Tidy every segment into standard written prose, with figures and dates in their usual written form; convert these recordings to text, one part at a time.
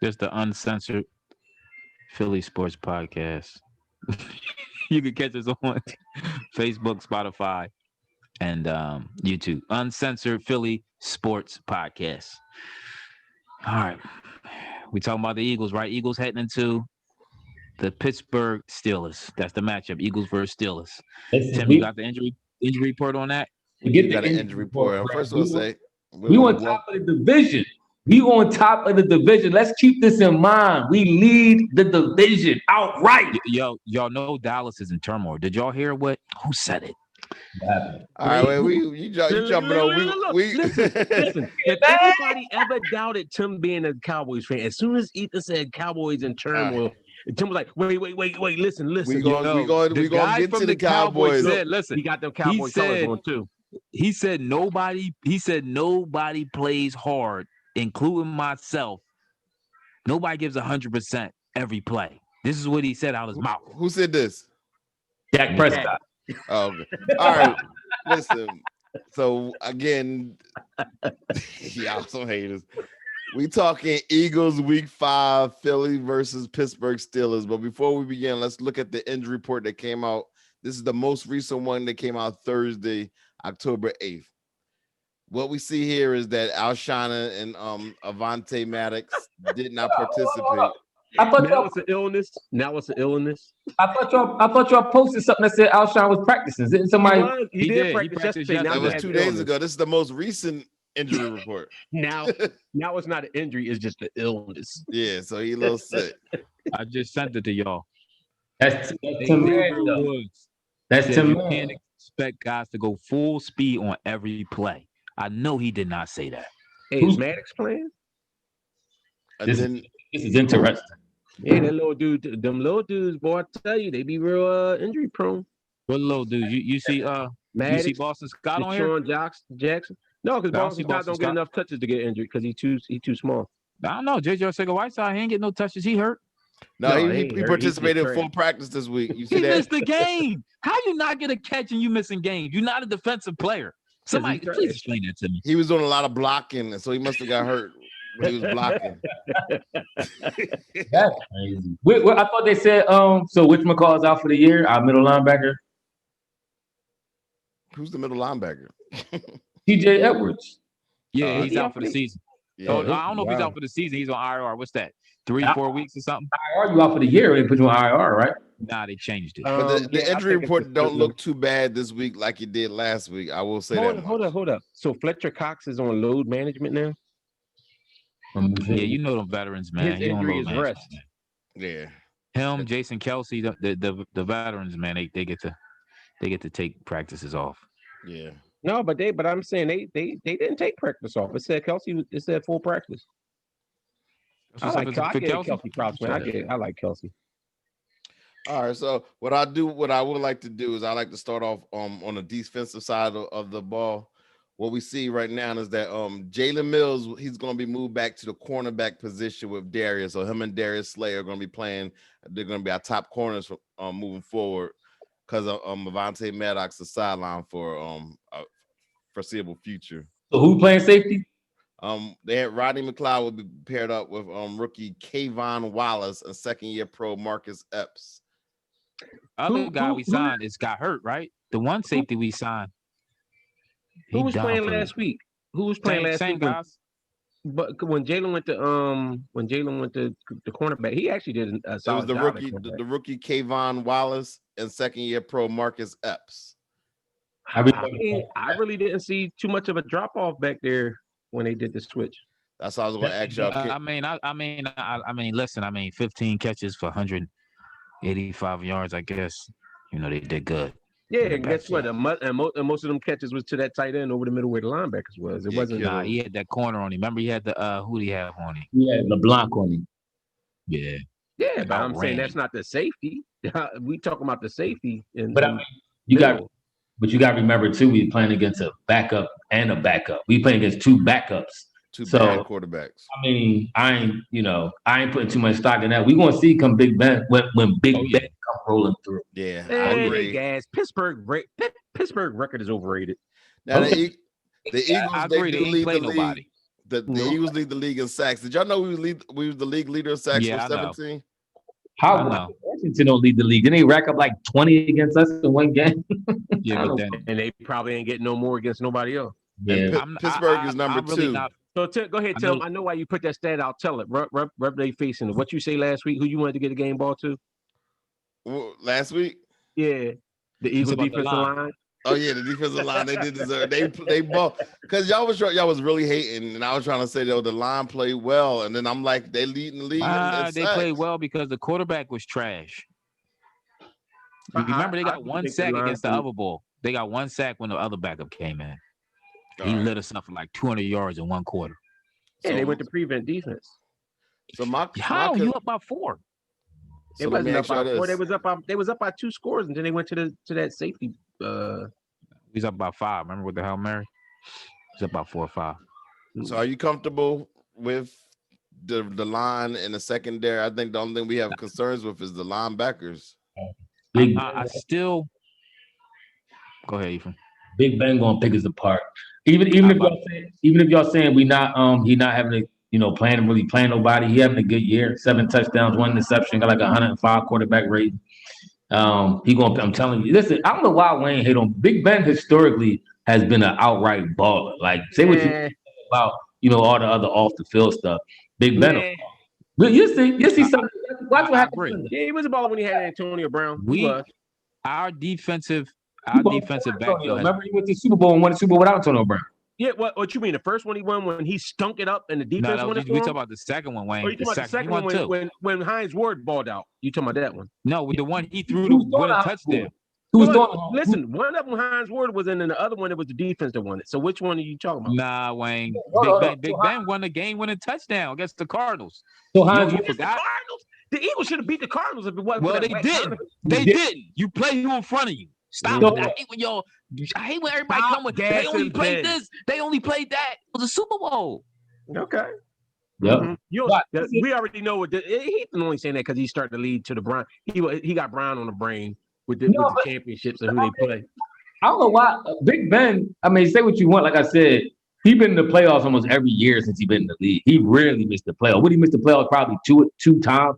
Just the uncensored Philly Sports Podcast. You can catch us on Facebook, Spotify, and YouTube. Uncensored Philly Sports Podcast. All right. We talking about the Eagles, right? Eagles heading into the Pittsburgh Steelers. That's the matchup. Eagles versus Steelers. Listen, Tim, you got the injury report on that? we get Got the an injury injury report. report. Brad. First of all, say We on top of the division. We on top of the division. Let's keep this in mind. We lead the division outright. Y'all know Dallas is in turmoil. Did y'all hear who said it? All right, wait, you jumping on. Listen. If anybody ever doubted Tim being a Cowboys fan, as soon as Ethan said Cowboys in turmoil, Tim was like, wait, listen. We going to get to the Cowboys. He got them Cowboy colors on too. He said nobody plays hard, including myself. Nobody gives 100% every play. This is what he said out of his mouth. Who said this? Dak Prescott. Oh, okay. All right. Listen. So again, y'all some haters. We talking Eagles week 5, Philly versus Pittsburgh Steelers. But before we begin, let's look at the injury report that came out. This is the most recent one that came out Thursday, October 8th. What we see here is that Alshon and Avante Maddox did not participate. I thought now it's an illness. I thought y'all posted something that said Alshon was practicing. Didn't somebody? He did practice yesterday. That was 2 days ago. This is the most recent injury report. Now it's not an injury, it's just an illness. Yeah, so he a little sick. I just sent it to y'all. That's to me. That's to You me. can't expect guys to go full speed on every play. I know he did not say that. Hey, is Maddox playing? This is interesting. Yeah, that little dude, them little dudes, boy, I tell you, they be real injury prone. What little dude? You see Maddox, you see Boston Scott on here? Jackson. No, because Boston Scott don't get enough touches to get injured because he too small. I don't know. JJ Arcega-Whiteside, he ain't getting no touches. He hurt. No, he participated in full practice this week. You see he that? missed the game. How you not get a catch and you missing games? You're not a defensive player. Somebody please explain that to me. He was doing a lot of blocking, and so he must have got hurt when he was blocking. That's crazy. I thought they said so which McCall is out for the year? Our middle linebacker. Who's the middle linebacker? TJ Edwards. Yeah, he's out for the season. Yeah. I don't know if he's out for the season. He's on IR. What's that? 3-4 weeks or something? IR, you out for the year? They put you on IR, right? Nah, they changed it. But the injury report don't look too bad this week like it did last week. I will say that. Hold up. So Fletcher Cox is on load management now? Yeah, you know them veterans, man. His injury is rest. Yeah. Him, Jason Kelsey, the veterans, man, they get to take practices off. Yeah. No, but I'm saying they didn't take practice off. It said Kelsey. It said full practice. I like Kelsey props, man. I like Kelsey. All right. So what I would like to do is I like to start off on the defensive side of the ball. What we see right now is that Jalen Mills, he's going to be moved back to the cornerback position with Darius. So him and Darius Slay are going to be playing. They're going to be our top corners for, moving forward because Avante Maddox is sidelined for a foreseeable future. So who playing safety? They had Rodney McLeod will be paired up with rookie Kayvon Wallace and second-year pro Marcus Epps. Other guy we signed got hurt, right? The one safety we signed. Who was playing last week? Who was playing last week? Guys. But when Jalen went to the cornerback, he actually did a solid job. It was the rookie Kayvon Wallace and second-year pro Marcus Epps. I really didn't see too much of a drop off back there when they did the switch. That's how I was going to ask y'all. I mean, listen, 15 catches for 185 yards. I guess they did good. Yeah, and guess what? And most of them catches was to that tight end over the middle where the linebackers was. It wasn't. Nah, he had that corner on him. Remember, he had the who did he have on him? Yeah, LeBlanc on him. Yeah. Yeah, but I'm saying that's not the safety. We talking about the safety. But I mean, you got to remember too. We playing against a backup and a backup. We playing against two backups. Two bad quarterbacks. I mean, I ain't putting too much stock in that. We gonna see come Big Ben when Big Ben come rolling through. Yeah, I agree. Guys, Pittsburgh record is overrated. Now the Eagles, they do lead the league. The Eagles lead the league in sacks. Did y'all know we was the league leader in sacks with 17? How Washington don't lead the league? Didn't they rack up like 20 against us in one game? Yeah, but then, and they probably ain't getting no more against nobody else. Yeah, Pittsburgh is number really 2. So go ahead, tell them. I know why you put that stat out. Tell it. Rub they facing it. What you say last week? Who you wanted to get a game ball to? Last week? Yeah, the Eagles defensive line. Oh yeah, the defensive line. They did deserve. They ball because y'all was really hating, and I was trying to say the line played well, and then I'm like they leading the league. They played well because the quarterback was trash. You remember they got one sack against the other ball. They got one sack when the other backup came in. He lit us up for like 200 yards in one quarter. Yeah, they went to prevent defense. So you up by 4? They wasn't up by 4. They was up by 2 scores, and then they went to that safety. He's up by 5. Remember with the Hail Mary? He's up by 4 or 5. So are you comfortable with the line and the secondary? I think the only thing we have concerns with is the linebackers. I still go ahead, Ethan. Big Ben gonna pick us apart. Even if y'all saying he not having a playing nobody. He having a good year. 7 touchdowns, 1 interception, got like 105 quarterback rating. I'm telling you, listen, I don't know why Wayne hate on Big Ben. Historically has been an outright baller. Like, say what you about, all the other off the field stuff. Big Ben, you see something. Watch what happened. Yeah, he was a baller when he had Antonio Brown. Our defensive backfield. Remember, he went to the Super Bowl and won the Super Bowl without Antonio Brown. Yeah, what you mean? The first one he won when he stunk it up and the defense won it. We talking about the second one, Wayne. Or you talking about the second one when Hines Ward balled out? You talking about that one? No, the one he threw the winning touchdown. Listen, one of them Hines Ward was in, and the other one it was the defense that won it. So which one are you talking about? Nah, Wayne. Big Ben won the game-winning touchdown against the Cardinals. So Hines, you forgot? The Cardinals? The Eagles should have beat the Cardinals if it wasn't. Well, they didn't. They didn't. You play who in front of you. Stop. I hate when everybody come with. They only played this. They only played that. It was a Super Bowl. Okay. Yep. Mm-hmm. We already know what he's only saying that because he's starting to lead to the Brown. He got Brown on the brain with the championships and who they play. I don't know why Big Ben. I mean, say what you want. Like I said, he been in the playoffs almost every year since he been in the league. He rarely missed the playoffs. Would he miss the playoffs probably two, 3 times,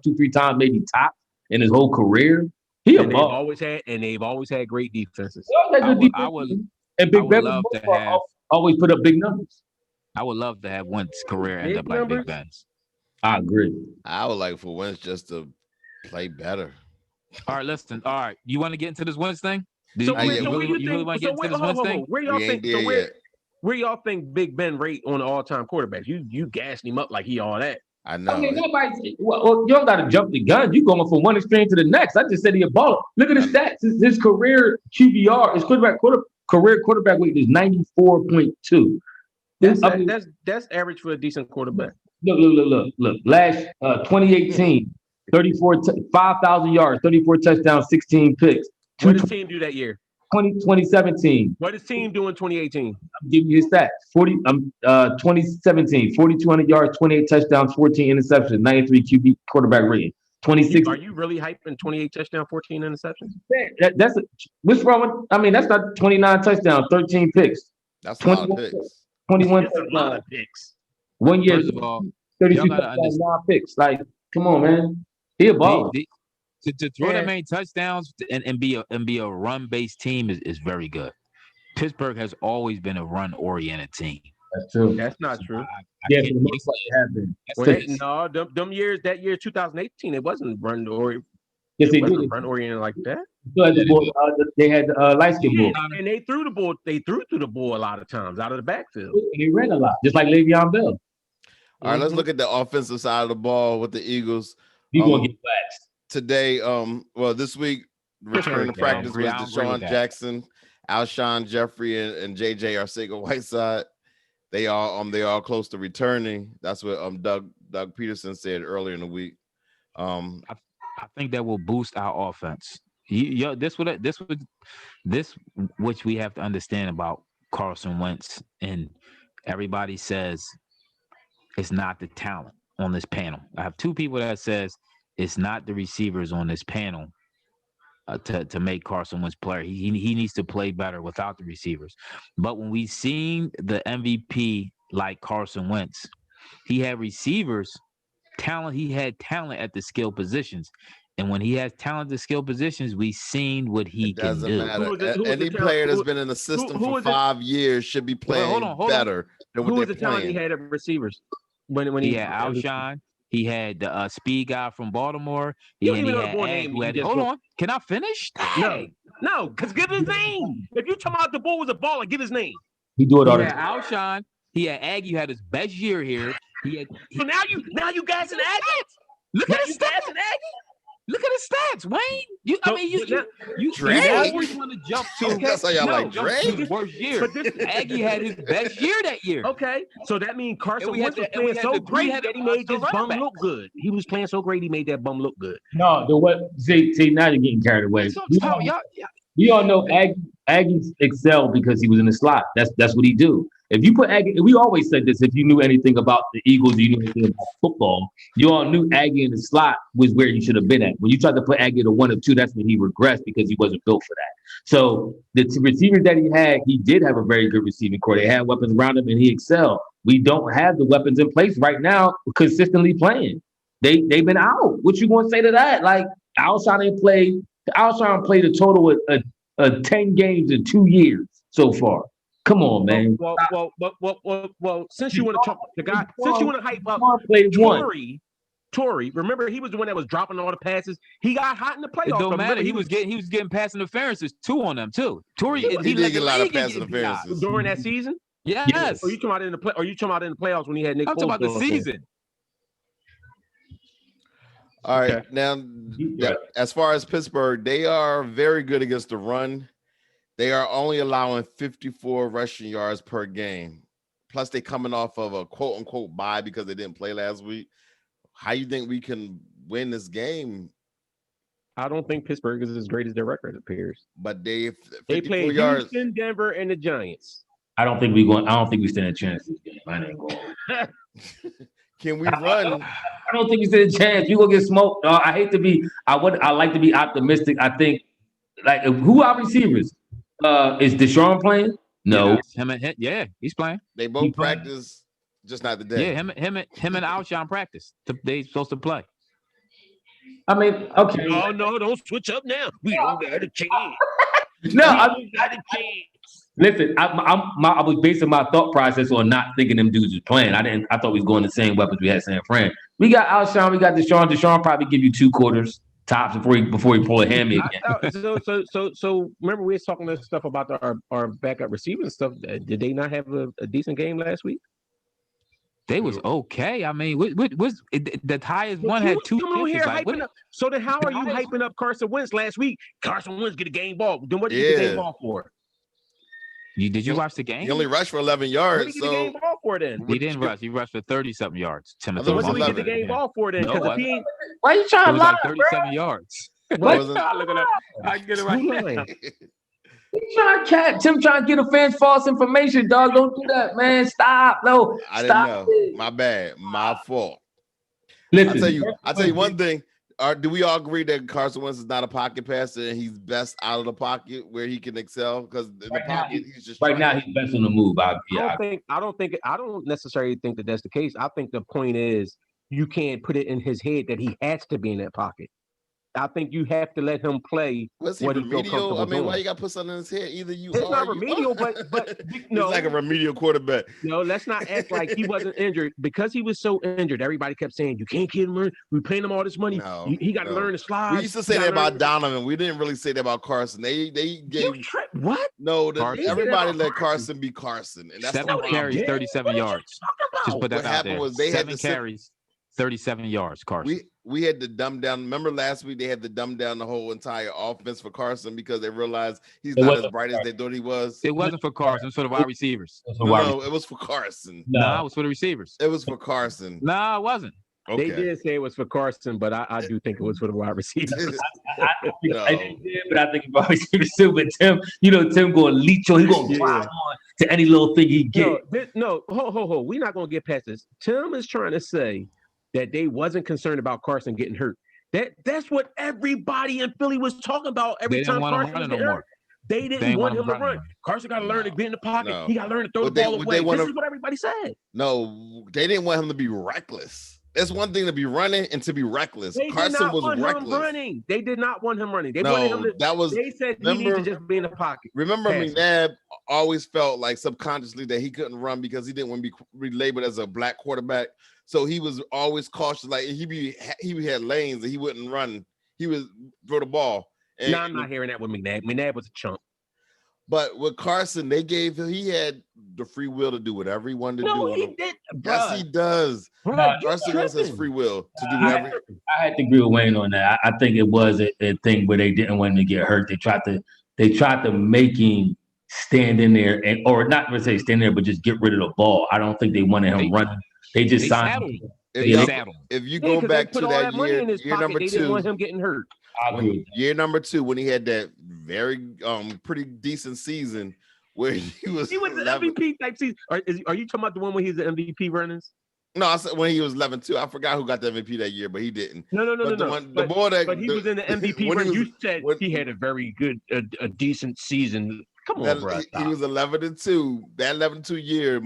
maybe top in his whole career? They've always had great defenses. I would love to have always put up big numbers. I would love to have Wentz career end up like Big Ben's. I agree. I would like for Wentz just to play better. All right, listen. All right, you want to get into this Wentz thing? You really want to get into this Wentz thing? Where y'all think Big Ben rate on the all-time quarterbacks? You gassing him up like he all that. I know. I mean, you don't got to jump the gun. You going from one extreme to the next. I just said he a baller. Look at his stats. His career QBR, his career quarterback weight is 94.2. That's average for a decent quarterback. Look. Last 2018, 5,000 yards, 34 touchdowns, 16 picks. What did his team do that year? 2017. What is team doing 2018? I'm giving you his stats. 2017, 4,200 yards, 28 touchdowns, 14 interceptions, 93 QB quarterback rating. 26. Are you really hyping 28 touchdowns, 14 interceptions? What's wrong with? I mean, that's not 29 touchdowns, 13 picks. That's 21 picks. 21 picks. 1 year, First of all, 32 9 picks. Like, come on, man. He a baller. To throw that many touchdowns and be a run-based team is very good. Pittsburgh has always been a run-oriented team. That's true. That's not true. Yeah, for the most part, it has been. No, them years, that year 2018, it wasn't run-oriented. Yes, they did. Run-oriented like that. They had light skin ball. And they threw the ball. They threw through the ball a lot of times out of the backfield. And he ran a lot, just like Le'Veon Bell. All right, let's look at the offensive side of the ball with the Eagles. He's gonna get waxed. Today, this week, return to practice was Deshaun Jackson, Alshon Jeffrey, and JJ Arcega-Whiteside. They are close to returning. That's what Doug Peterson said earlier in the week. I think that will boost our offense. This which we have to understand about Carson Wentz, and everybody says it's not the talent on this panel. I have 2 people that says it's not the receivers on this panel to make Carson Wentz play. He needs to play better without the receivers. But when we seen the MVP like Carson Wentz. He had receivers, talent. He had talent at the skill positions. And when he has talent at skill positions, we've seen what he can Doesn't do. matter. Any player that's been in the system for 5 years should be playing better than what Who was they're the talent he playing. had at receivers? When He had Alshon. He had the speed guy from Baltimore. You don't even know the boy name. Hold on. Can I finish? No, because give his name. If you talking about the bull was a baller, give his name. He do it all He the had time. Alshon. He had Aggie. Had his best year here. So now you guys an Aggie. Look at his stats. Look at his stats, Wayne. You always want to jump to. That's how y'all like Dre. His worst year. But Aggie had his best year that year. Okay, so that means Carson Wentz was playing so great that he made this bum look good. He was playing so great he made that bum look good. No, see, now you're getting carried away. We all know Aggie excelled because he was in the slot. That's what he do. If you put Aggie, we always said this. If you knew anything about the Eagles, you knew anything about football. You all knew Aggie in the slot was where he should have been at. When you tried to put Aggie to 1 or 2, that's when he regressed because he wasn't built for that. So the receivers that he had, he did have a very good receiving core. They had weapons around him, and he excelled. We don't have the weapons in place right now, consistently playing. They've been out. What you going to say to that? Like Alshon played a total of 10 games in 2 years so far. Come on, man. Well. Since you want to talk the guy, since you want to hype up Torrey, remember he was the one that was dropping all the passes. He got hot in the playoffs. It don't matter. He was getting pass interferences too on them too. Torrey, he did get a lot of pass interferences during that season. Yes. Or you talking about in the playoffs when he had Nick? I'm talking about the season. All right, now as far as Pittsburgh, they are very good against the run. They are only allowing 54 rushing yards per game. Plus, they coming off of a quote-unquote bye because they didn't play last week. How you think we can win this game? I don't think Pittsburgh is as great as their record appears. But they played Houston, Denver, and the Giants. I don't think we stand a chance this game. I ain't going. Can we run? I don't think we stand a chance. You gonna get smoked. I like to be optimistic. I think who are receivers? Is Deshaun playing? No. Yeah, he's playing. They both practice, just not today. Yeah, him and Alshon practice. They supposed to play. I mean, okay. No, don't switch up now. We don't got a chance. Listen, I was basing my thought process on not thinking them dudes was playing. I thought we was going the same weapons we had San Fran. We got Alshon, we got Deshaun. Deshaun probably give you 2 quarters. Tops before he pull a hammy again. So remember we was talking this stuff about our backup receivers and stuff. Did they not have a decent game last week? They was okay. I mean, was the highest one had 2 catches. So then how are you hyping up Carson Wentz last week? Carson Wentz get a game ball. Then what did you get the game ball for? Did you watch the game? He only rushed for 11 yards. What did he get the game ball for then? He didn't rush. He rushed for 30-something yards. So what did we get the game ball for then? No, why are you trying to lie? Like 37 yards. Look at that. I get it right now. Tim trying to get a fans false information, dog. Don't do that, man. Stop. No, I stop. didn't know. My bad. My fault. Listen, I'll tell you one thing. Do we all agree that Carson Wentz is not a pocket passer and he's best out of the pocket where he can excel? Because in the pocket, he's just right now he's best on the move. I don't necessarily think that that's the case. I think the point is you can't put it in his head that he has to be in that pocket. I think you have to let him play. Was he remedial? I mean, why you got to put something in his head? Either you it's not remedial, but no, he's like a remedial quarterback. No, let's not act like he wasn't injured because he was so injured. Everybody kept saying you can't get him. We're paying him all this money. He got to learn to slide. We used to say that about Donovan. We didn't really say that about Carson. They gave what? No, everybody let Carson be Carson, and that's 7 carries, 37 yards. Just put that out there. Was they 7 carries. 37 yards, Carson. We had to dumb down. Remember last week they had to dumb down the whole entire offense for Carson because they realized he's not as bright as they thought he was. It wasn't for Carson. It was for the wide receivers. No, it was for Carson. No, it was for the receivers. It was for Carson. No, it wasn't. Okay. They did say it was for Carson, but I do think it was for the wide receivers. I did, but I think wide receivers too. But Tim, Tim going to leech on. He's going to drive on to any little thing he get. No, ho. We're not going to get past this. Tim is trying to say that they wasn't concerned about Carson getting hurt. That's what everybody in Philly was talking about every time Carson was getting hurt. They didn't want him to run. Carson got to learn to be in the pocket. He got to learn to throw the ball away. This is what everybody said. No, they didn't want him to be reckless. It's one thing to be running and to be reckless. Carson was reckless. They did not want him running. They wanted him to. They said he needs to just be in the pocket. Remember, McNabb always felt like subconsciously that he couldn't run because he didn't want to be relabeled as a black quarterback. So he was always cautious. Like he had lanes and he wouldn't run. He would throw the ball. No, I'm not hearing that with McNabb. McNabb was a chump. But with Carson, he had the free will to do whatever he wanted to do. No, he did. Yes, he does. Carson has free will to do whatever. I had to agree with Wayne on that. I think it was a thing where they didn't want him to get hurt. They tried to make him stand in there or not really say stand there, but just get rid of the ball. I don't think they wanted him running. They just signed him. If you go back to that year number 2, they didn't want him getting hurt. Year number 2, when he had that very pretty decent season where he was the MVP type season. Are you talking about the one where he's the MVP runners? No, I said when he was 11-2. I forgot who got the MVP that year, but he didn't. No. But he was in the MVP run. You said he had a very good, a decent season. Come on, bro. He was 11-2. That 11-2 year,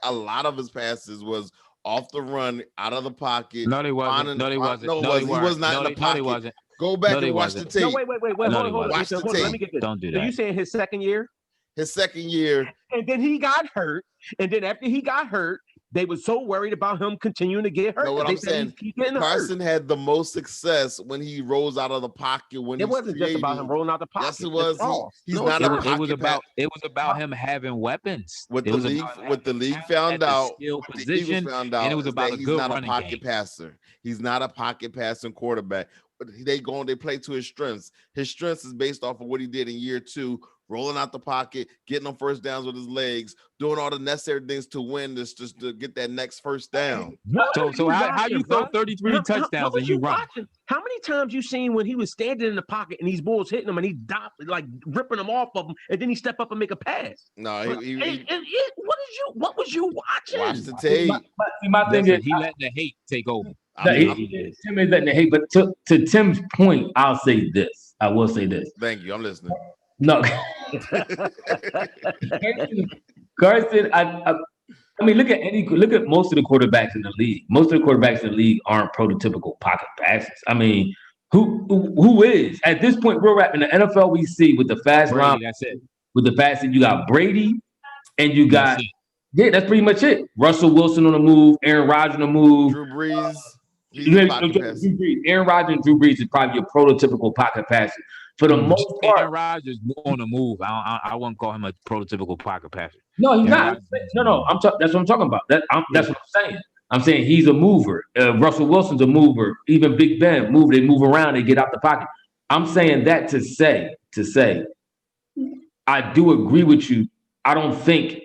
a lot of his passes was off the run, out of the pocket. No, they wasn't. He was not in the pocket. He wasn't. Go back and watch the tape. No, wait. Hold on. Watch the tape. Let me get this. Don't do that. So you saying his second year? His second year. And then he got hurt. And then after he got hurt, they were so worried about him continuing to get hurt. No, what I'm saying, Carson had the most success when he rolls out of the pocket. It wasn't just about him rolling out the pocket. Yes, it was. He's not a pocket. It was about him having weapons. What the league found out, and it was about a good running game. Pocket passer. He's not a pocket passing quarterback. But they play to his strengths. His strengths is based off of what he did in year 2, rolling out the pocket, getting on first downs with his legs, doing all the necessary things to win this, just to get that next first down. So how you throw 33 touchdowns and you run? How many times you seen when he was standing in the pocket and these bulls hitting him and he like ripping them off of him and then he step up and make a pass? No, what was you watching? Watch the tape. My thing is he letting the hate take over. Tim is letting the hate, but to Tim's point, I'll say this. I will say this. Thank you. I'm listening. No, Carson. I mean, look at most of the quarterbacks in the league. Most of the quarterbacks in the league aren't prototypical pocket passes. I mean, who is at this point? We're at in the NFL. We see with the fast line. That's it. With the fast, you got Brady, and you got that's pretty much it. Russell Wilson on the move, Aaron Rodgers on the move, Drew Brees. Aaron Rodgers and Drew Brees is probably your prototypical pocket passer. For the most part, Aaron Rodgers on the move. I wouldn't call him a prototypical pocket passer. No, he's not. No. That's what I'm talking about. That's what I'm saying. I'm saying he's a mover. Russell Wilson's a mover. Even Big Ben move. They move around. They get out the pocket. I'm saying that to say, I do agree with you. I don't think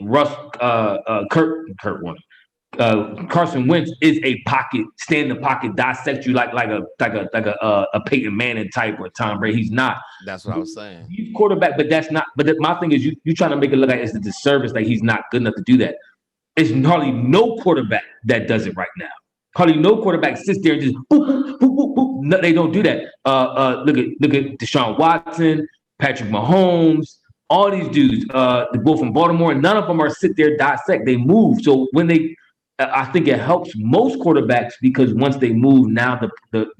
Carson Wentz is a pocket, stand in the pocket, dissect you like a Peyton Manning type or Tom Brady. He's not. That's what I was saying. He's quarterback, but that's not. But my thing is, you trying to make it look like it's a disservice, like he's not good enough to do that. It's hardly no quarterback that does it right now. Hardly no quarterback sits there and just boop, boop, boop, boop, boop. No, they don't do that. Look at Deshaun Watson, Patrick Mahomes. All these dudes, they're both from Baltimore, and none of them are sit there dissect. They move. So when I think it helps most quarterbacks because once they move, now the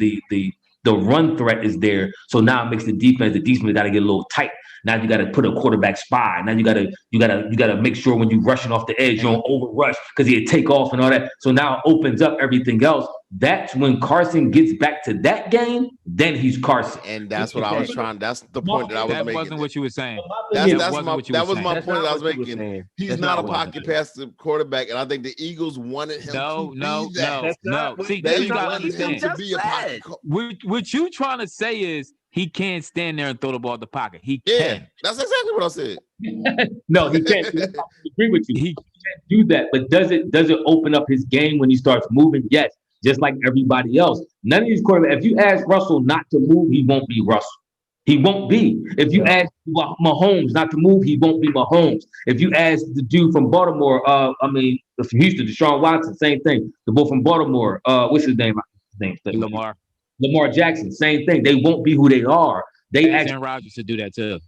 run threat is there. So now it makes the defense got to get a little tight. Now you got to put a quarterback spy. Now you got to make sure when you're rushing off the edge, you don't over rush because he'd take off and all that. So now it opens up everything else. That's when Carson gets back to that game. Then he's Carson, and that's what I was trying. That's the point that I was making. That wasn't what you were saying. That was my point that I was making. He's not a pocket passer quarterback, and I think the Eagles wanted him to be that. No. See, they wanted him to be a pocket. What you trying to say is he can't stand there and throw the ball in the pocket. He can. Yeah, that's exactly what I said. No, he can't. I agree with you. He can't do that. But does it open up his game when he starts moving? Yes. Just like everybody else. None of these quarterbacks, if you ask Russell not to move, he won't be Russell. He won't be. If you ask Mahomes not to move, he won't be Mahomes. If you ask the dude from Baltimore, from Houston, Deshaun Watson, same thing. The boy from Baltimore, what's his name? Lamar Jackson, same thing. They won't be who they are. Aaron Rodgers to do that too.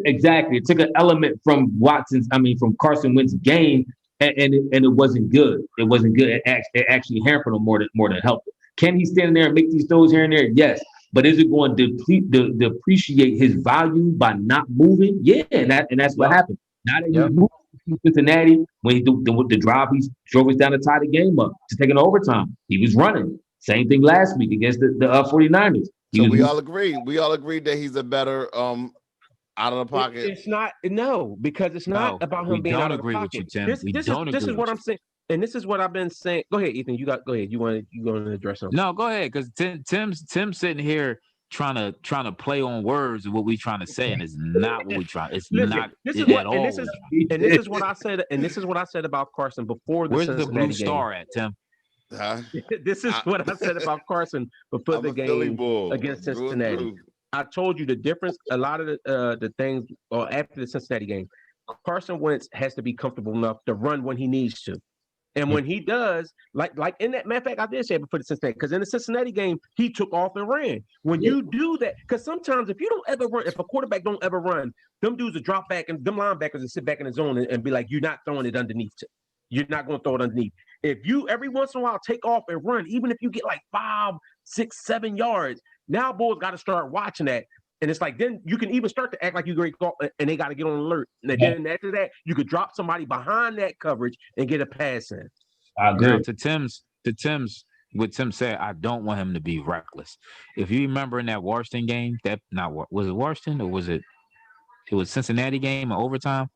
Exactly. It took an element from from Carson Wentz's game, and it wasn't good. It wasn't good. It actually hampered him more than helped him. Can he stand there and make these throws here and there? Yes. But is it going to depreciate his value by not moving? Yeah, and that's what happened. Now that he's moving to Cincinnati, when he the drive, he drove us down to tie the game up to take an overtime. He was running. Same thing last week against the 49ers. So we all agree that he's a better out of the pocket. It's not because it's not about him being out of the pocket. This is what I'm saying, and this is what I've been saying. Go ahead, Ethan. Go ahead. You want to address something? No, go ahead, because Tim's sitting here trying to play on words of what we trying to say, and it's not what we trying. It's not at all. And this is what I said. And this is what I said about Carson before the Cincinnati Where's the blue game. Star at, Tim? This is what I said about Carson before the game against Cincinnati. I told you the difference. A lot of the things, or after the Cincinnati game, Carson Wentz has to be comfortable enough to run when he needs to, and when he does, like in that matter of fact, I did say it before the Cincinnati, because in the Cincinnati game, he took off and ran. When you do that, because sometimes if you don't ever run, if a quarterback don't ever run, them dudes will drop back, and them linebackers will sit back in the zone and be like, "You're not throwing it underneath. You're not going to throw it underneath." If you every once in a while take off and run, even if you get like 5, 6, 7 yards, now boys got to start watching that. And it's like, then you can even start to act like you're great, and they got to get on alert. And then after that, you could drop somebody behind that coverage and get a pass in. I agree. Now, to Tim's, what Tim said, I don't want him to be reckless. If you remember in that Washington game, was it Washington or was it was Cincinnati game or overtime?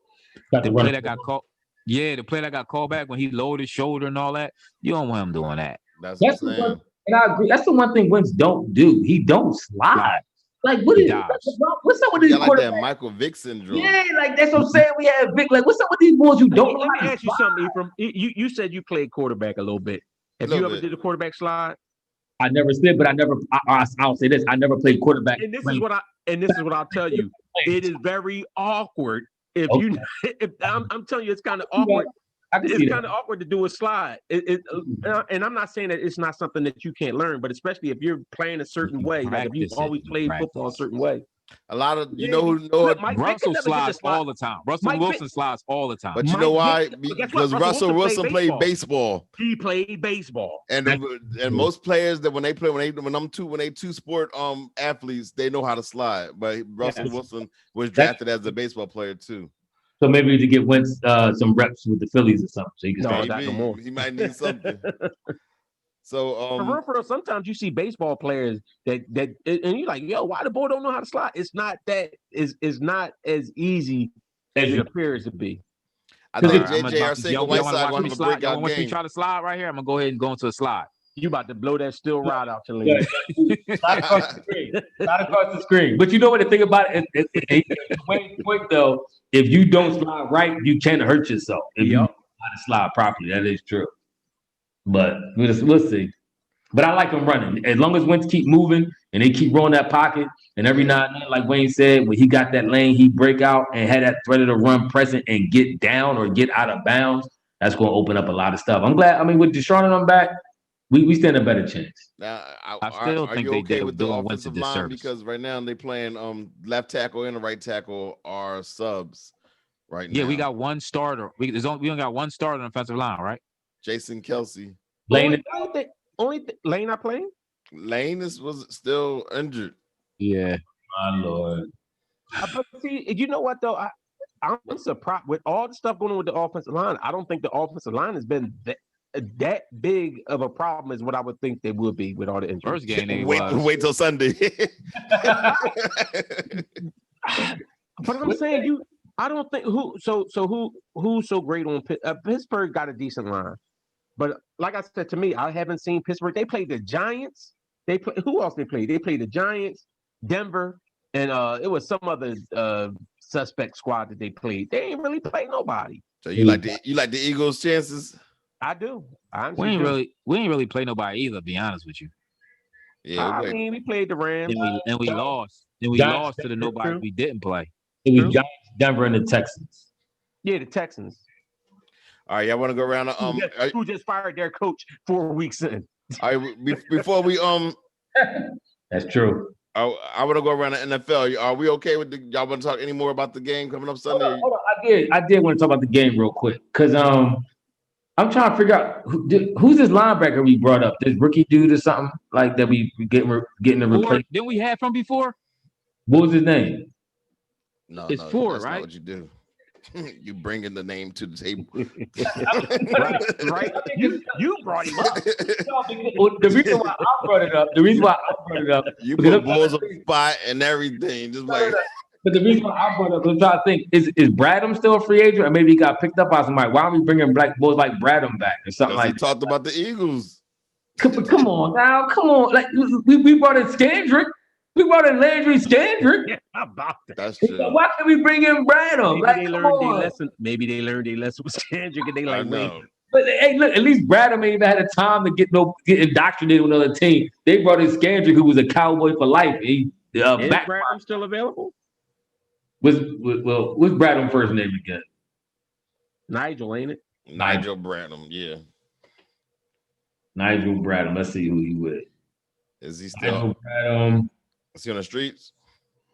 The play that got called. Yeah, the play that got called back when he lowered his shoulder and all that. You don't want him doing that. That's the one, and I agree. That's the one thing Wentz don't do. He don't slide. Like what's up with these quarterbacks? Like that Michael Vick syndrome. Yeah, like that's what I'm saying. We have Vick. Like what's up with these boys who don't? Let me ask you something, Ephraim. You said you played quarterback a little bit. Have you ever did a quarterback slide? I never slid, but I'll say this. I never played quarterback. And this is what I'll tell you. It is very awkward. If I'm telling you, it's kind of awkward. It's kind of awkward to do a slide. And I'm not saying that it's not something that you can't learn, but especially if you're playing a certain way, like if you've always played football a certain way. A lot of Russell slides all the time. Russell Wilson slides all the time. But you know why? Because Russell Wilson played baseball. He played baseball. And most players that when they two sport athletes, they know how to slide. But Russell Wilson was drafted as a baseball player too. So maybe to get Wentz some reps with the Phillies or something. So he can start he might need something. So for real, sometimes you see baseball players that and you're like, yo, why the boy don't know how to slide? It's not that is not as easy as it appears to be. I think JJ Arcega-Whiteside want to break out game. Try to slide right here. I'm gonna go ahead and go into a slide. You about to blow that still rod out your leg. Not across the screen. But you know what the thing about it is point though, if you don't slide right, you can hurt yourself. If you know how to slide properly, that is true. But we'll see. But I like them running. As long as Wentz keep moving and they keep rolling that pocket, and every now and then, like Wayne said, when he got that lane, he break out and had that threat of the run present and get down or get out of bounds. That's going to open up a lot of stuff. I'm glad. I mean, with Deshaun and them back, we stand a better chance. Now, I still think they did with the offensive line because right now they playing left tackle and the right tackle are subs right now. Yeah, we got one starter. We only got one starter on the offensive line, right? Jason Kelsey. Lane Lane not playing? Lane was still injured. Yeah. My Lord. But see, you know what though? I'm surprised with all the stuff going on with the offensive line. I don't think the offensive line has been that big of a problem as what I would think they would be with all the injuries. First game, wait till Sunday. But I'm saying I don't think who's so great on Pittsburgh got a decent line. But like I said, to me, I haven't seen Pittsburgh. They played the Giants. Who else they played? They played the Giants, Denver, and it was some other suspect squad that they played. They ain't really played nobody. So you like the Eagles' chances? I do. We ain't really play nobody either. To be honest with you. Yeah, we played the Rams, and we lost. And we lost to the nobody we didn't play. It was Giants, Denver, and the Texans. Yeah, the Texans. All right, y'all want to go around? Who just fired their coach 4 weeks in? All right, before we That's true. I want to go around the NFL. Are we okay with y'all want to talk any more about the game coming up Sunday? Hold on. I did want to talk about the game real quick because I'm trying to figure out who's this linebacker we brought up. This rookie dude or something like that we getting to replace. Didn't we have from before? What was his name? No, It's Ford, that's right? not what you do. You bringing the name to the table. right. You brought him up. The reason why I brought it up. You put balls on the spot and everything, just like. But the reason why I brought it up, I'm trying to think: is Bradham still a free agent, or maybe he got picked up by somebody? Why don't we bring black boys like Bradham back or something like? He talked about the Eagles. Come on now, come on! Like we brought in Scandrick. We brought in Landry Scandrick. Yeah, how about that? That's true. Why can't we bring in Bradham? Maybe they learned their lesson with Scandrick, and they like, wait. But hey, look, at least Bradham ain't even had the time to get indoctrinated with another team. They brought in Scandrick, who was a Cowboy for life. Is Bradham still available? What's Bradham's first name again? Nigel, ain't it? Nigel Bradham, yeah. Nigel Bradham. Let's see who he with. Is he still? Nigel Bradham. Is he on the streets?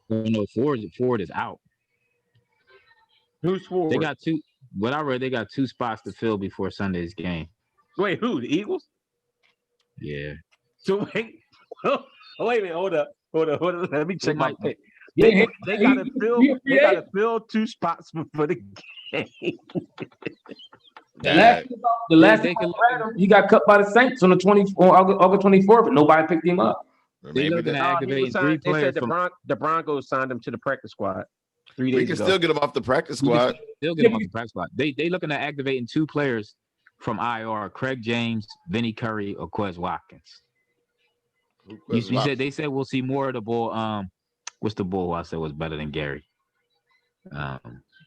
No, Ford is out. Who's Ford? They got two. What I read, they got 2 spots to fill before Sunday's game. Wait, who? The Eagles? Yeah. So wait. Oh, wait a minute. Hold up. Let me check my pick. Yeah, they gotta fill 2 spots for the game. The last time he got cut by the Saints on the August 24th, but nobody picked him up. They're looking to activate 3 players. They said the Broncos signed him to the practice squad 3 days ago. We can still get him off the practice squad. Still get him off the practice squad. They looking at activating 2 players from IR: Craig James, Vinny Curry, or Quez Watkins. They said we'll see more of the ball. What's the ball I said was better than Gary? The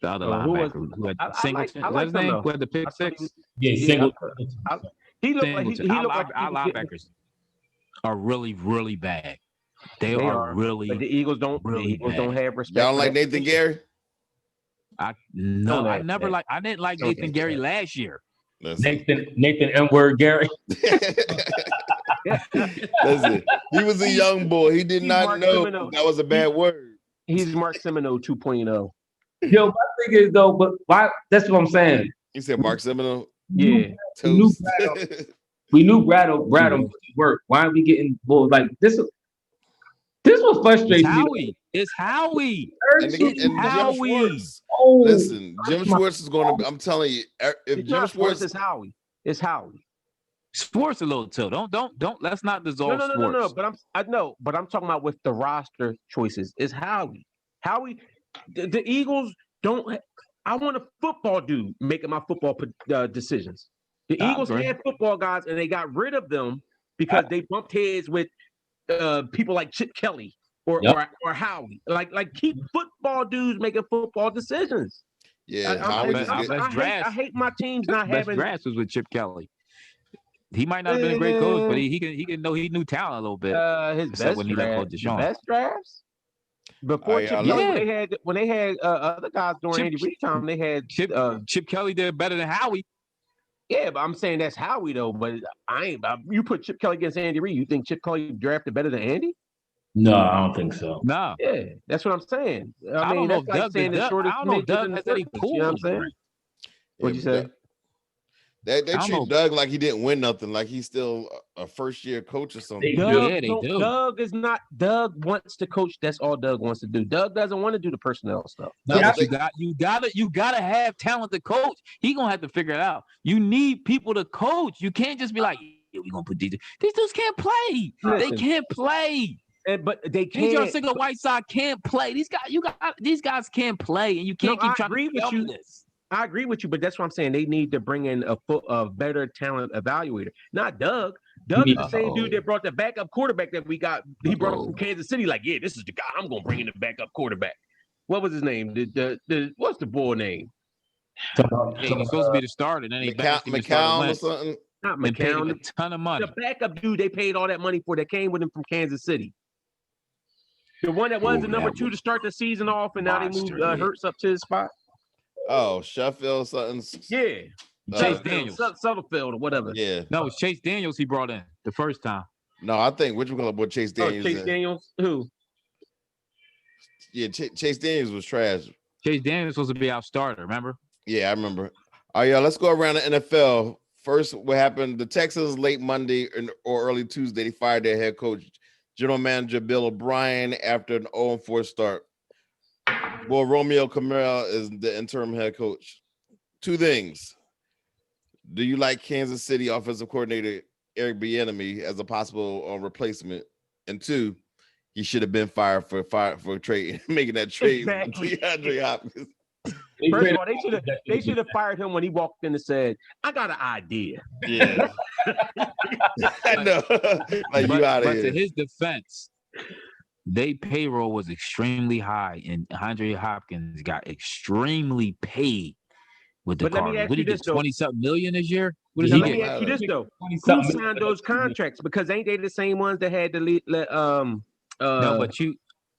other linebacker who had Singleton. What's his name? Who had the pick 6? Yeah, Singleton. He looked like our linebackers are really, really bad. They are really. But the Eagles don't. Really the Eagles bad. Don't have respect. Y'all like Nathan Gary? I didn't like Nathan Gary last year. Nathan M-word Gary. Listen, he was a young boy. He did not know that was a bad word. He's Mark Semino 2.0. Yo, my thing is though, but why? That's what I'm saying. You said Mark Semino? Yeah. We knew Bradham would work. Why are we getting bulls like this? This was frustrating. It's Howie. And Howie. Listen, Jim Schwartz is going to. I'm telling you, if Jim Schwartz is Howie, it's Howie. Sports a little too. Don't. Let's not dissolve sports. No. But I'm talking about with the roster choices. It's Howie. The Eagles don't. I want a football dude making my football decisions. The Eagles had football guys, and they got rid of them because they bumped heads with people like Chip Kelly or Howie. Like keep football dudes making football decisions. Yeah, I hate my teams not having. Best drafts was with Chip Kelly. He might not have been a great coach, but he can know he knew talent a little bit. His best drafts. Before Chip Kelly, when they had other guys during Andy Reid time, they had Chip Kelly did better than Howie. Yeah, but I'm saying that's Howie though. But you put Chip Kelly against Andy Reid. You think Chip Kelly drafted better than Andy? No, I don't think so. No. Yeah, that's what I'm saying. I mean, don't know if Doug has any pool. You know what I'm saying? What'd you say? They treat Doug like he didn't win nothing, like he's still a first-year coach or something. They do. Doug wants to coach. That's all Doug wants to do. Doug doesn't want to do the personnel stuff. No, you gotta have talent to coach. He gonna have to figure it out. You need people to coach. You can't just be like, yeah, we gonna put these dudes can't play. Listen, they can't play. But they can't. Your single Whiteside can't play. These guys can't play, and you can't keep trying to tell me this. I agree with you, but that's what I'm saying. They need to bring in a better talent evaluator, not Doug. Doug is the same dude that brought the backup quarterback that we got. He brought him from Kansas City. Like, yeah, this is the guy. I'm gonna bring in the backup quarterback. What was his name? What's the boy name? He's supposed to be the starter. Then McCown or something. Not McCown. A ton of money. The backup dude they paid all that money for that came with him from Kansas City. The one that was the number 2 to start the season off, and now they moved Hurts up to his spot. Oh, Sheffield something. Yeah. Chase Daniels. Sutherfield or whatever. Yeah. No, it's Chase Daniels he brought in the first time. No, I think which one what Chase Daniels. Chase Daniels? Who? Yeah, Chase Daniels was trash. Chase Daniels was supposed to be our starter, remember? Yeah, I remember. All right, y'all, let's go around the NFL. First, what happened? The Texans late Monday or early Tuesday, they fired their head coach, general manager Bill O'Brien, after an 0-4 start. Well, Romeo Camara is the interim head coach. Two things. Do you like Kansas City offensive coordinator Eric Bieniemy as a possible replacement? And two, he should have been fired for trade, making that trade Exactly. with DeAndre Hopkins. First of all, they should have fired him when he walked in and said, "I got an idea." Yeah, I know. Like, you out of here. But to his defense, they payroll was extremely high, and Andre Hopkins got extremely paid with the Cardinals. What did he get? 20-something million this year? Let me ask you this though: who signed those contracts? Because ain't they the same ones that had to let no,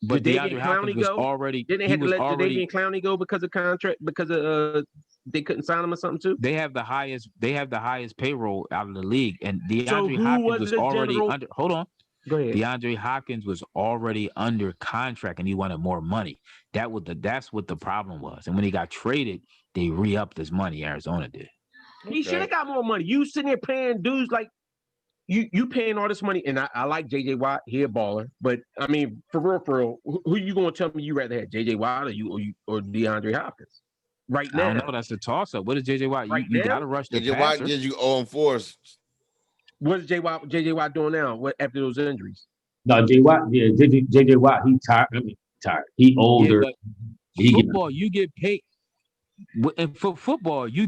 but DeAndre Hopkins was already. Didn't they have to let Jadeveon Clowney go because of contract? Because of they couldn't sign him or something too. They have the highest payroll out of the league, and DeAndre Hopkins was already under. Hold on. Go ahead. DeAndre Hopkins was already under contract, and he wanted more money. That's what the problem was. And when he got traded, they re-upped his money. Arizona did. He should have got more money. You sitting there paying dudes like you paying all this money, and I like JJ Watt, he a baller. But I mean, for real, who you gonna tell me you rather have, JJ Watt or DeAndre Hopkins? Right now, I don't know. That's a toss-up. What is JJ Watt? Right you now? got to rush the JJ Watt gives you 0-4. What is JJ Watt doing now? After those injuries? No, JJ Watt, he tired. I mean, tired. He older. Yeah, football, you get paid. And for football, you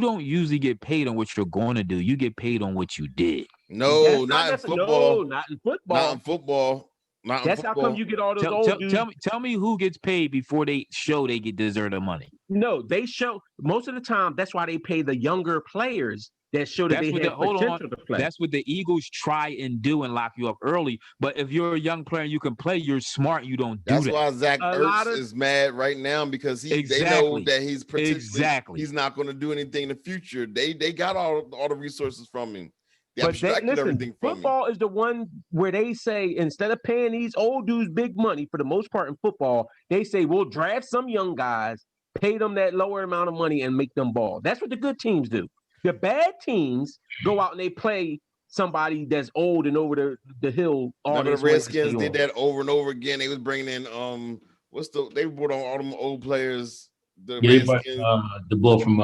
don't usually get paid on what you're going to do. You get paid on what you did. No, not in football. No, not in football. Not in football. That's how come you get all those old dudes. Tell me who gets paid before they show they deserve the money. No, they show most of the time. That's why they pay the younger players that show that they have potential to play. That's what the Eagles try and do and lock you up early. But if you're a young player and you can play, you're smart. You don't do that. That's why Zach Ertz is mad right now, because they know that he's not going to do anything in the future. They got all the resources from him. They abstracted everything from football is the one where they say, instead of paying these old dudes big money, for the most part in football, they say we'll draft some young guys, pay them that lower amount of money, and make them ball. That's what the good teams do. The bad teams go out and they play somebody that's old and over the hill. Remember the Redskins did that over and over again. They was bringing in they brought on all them old players. The bull from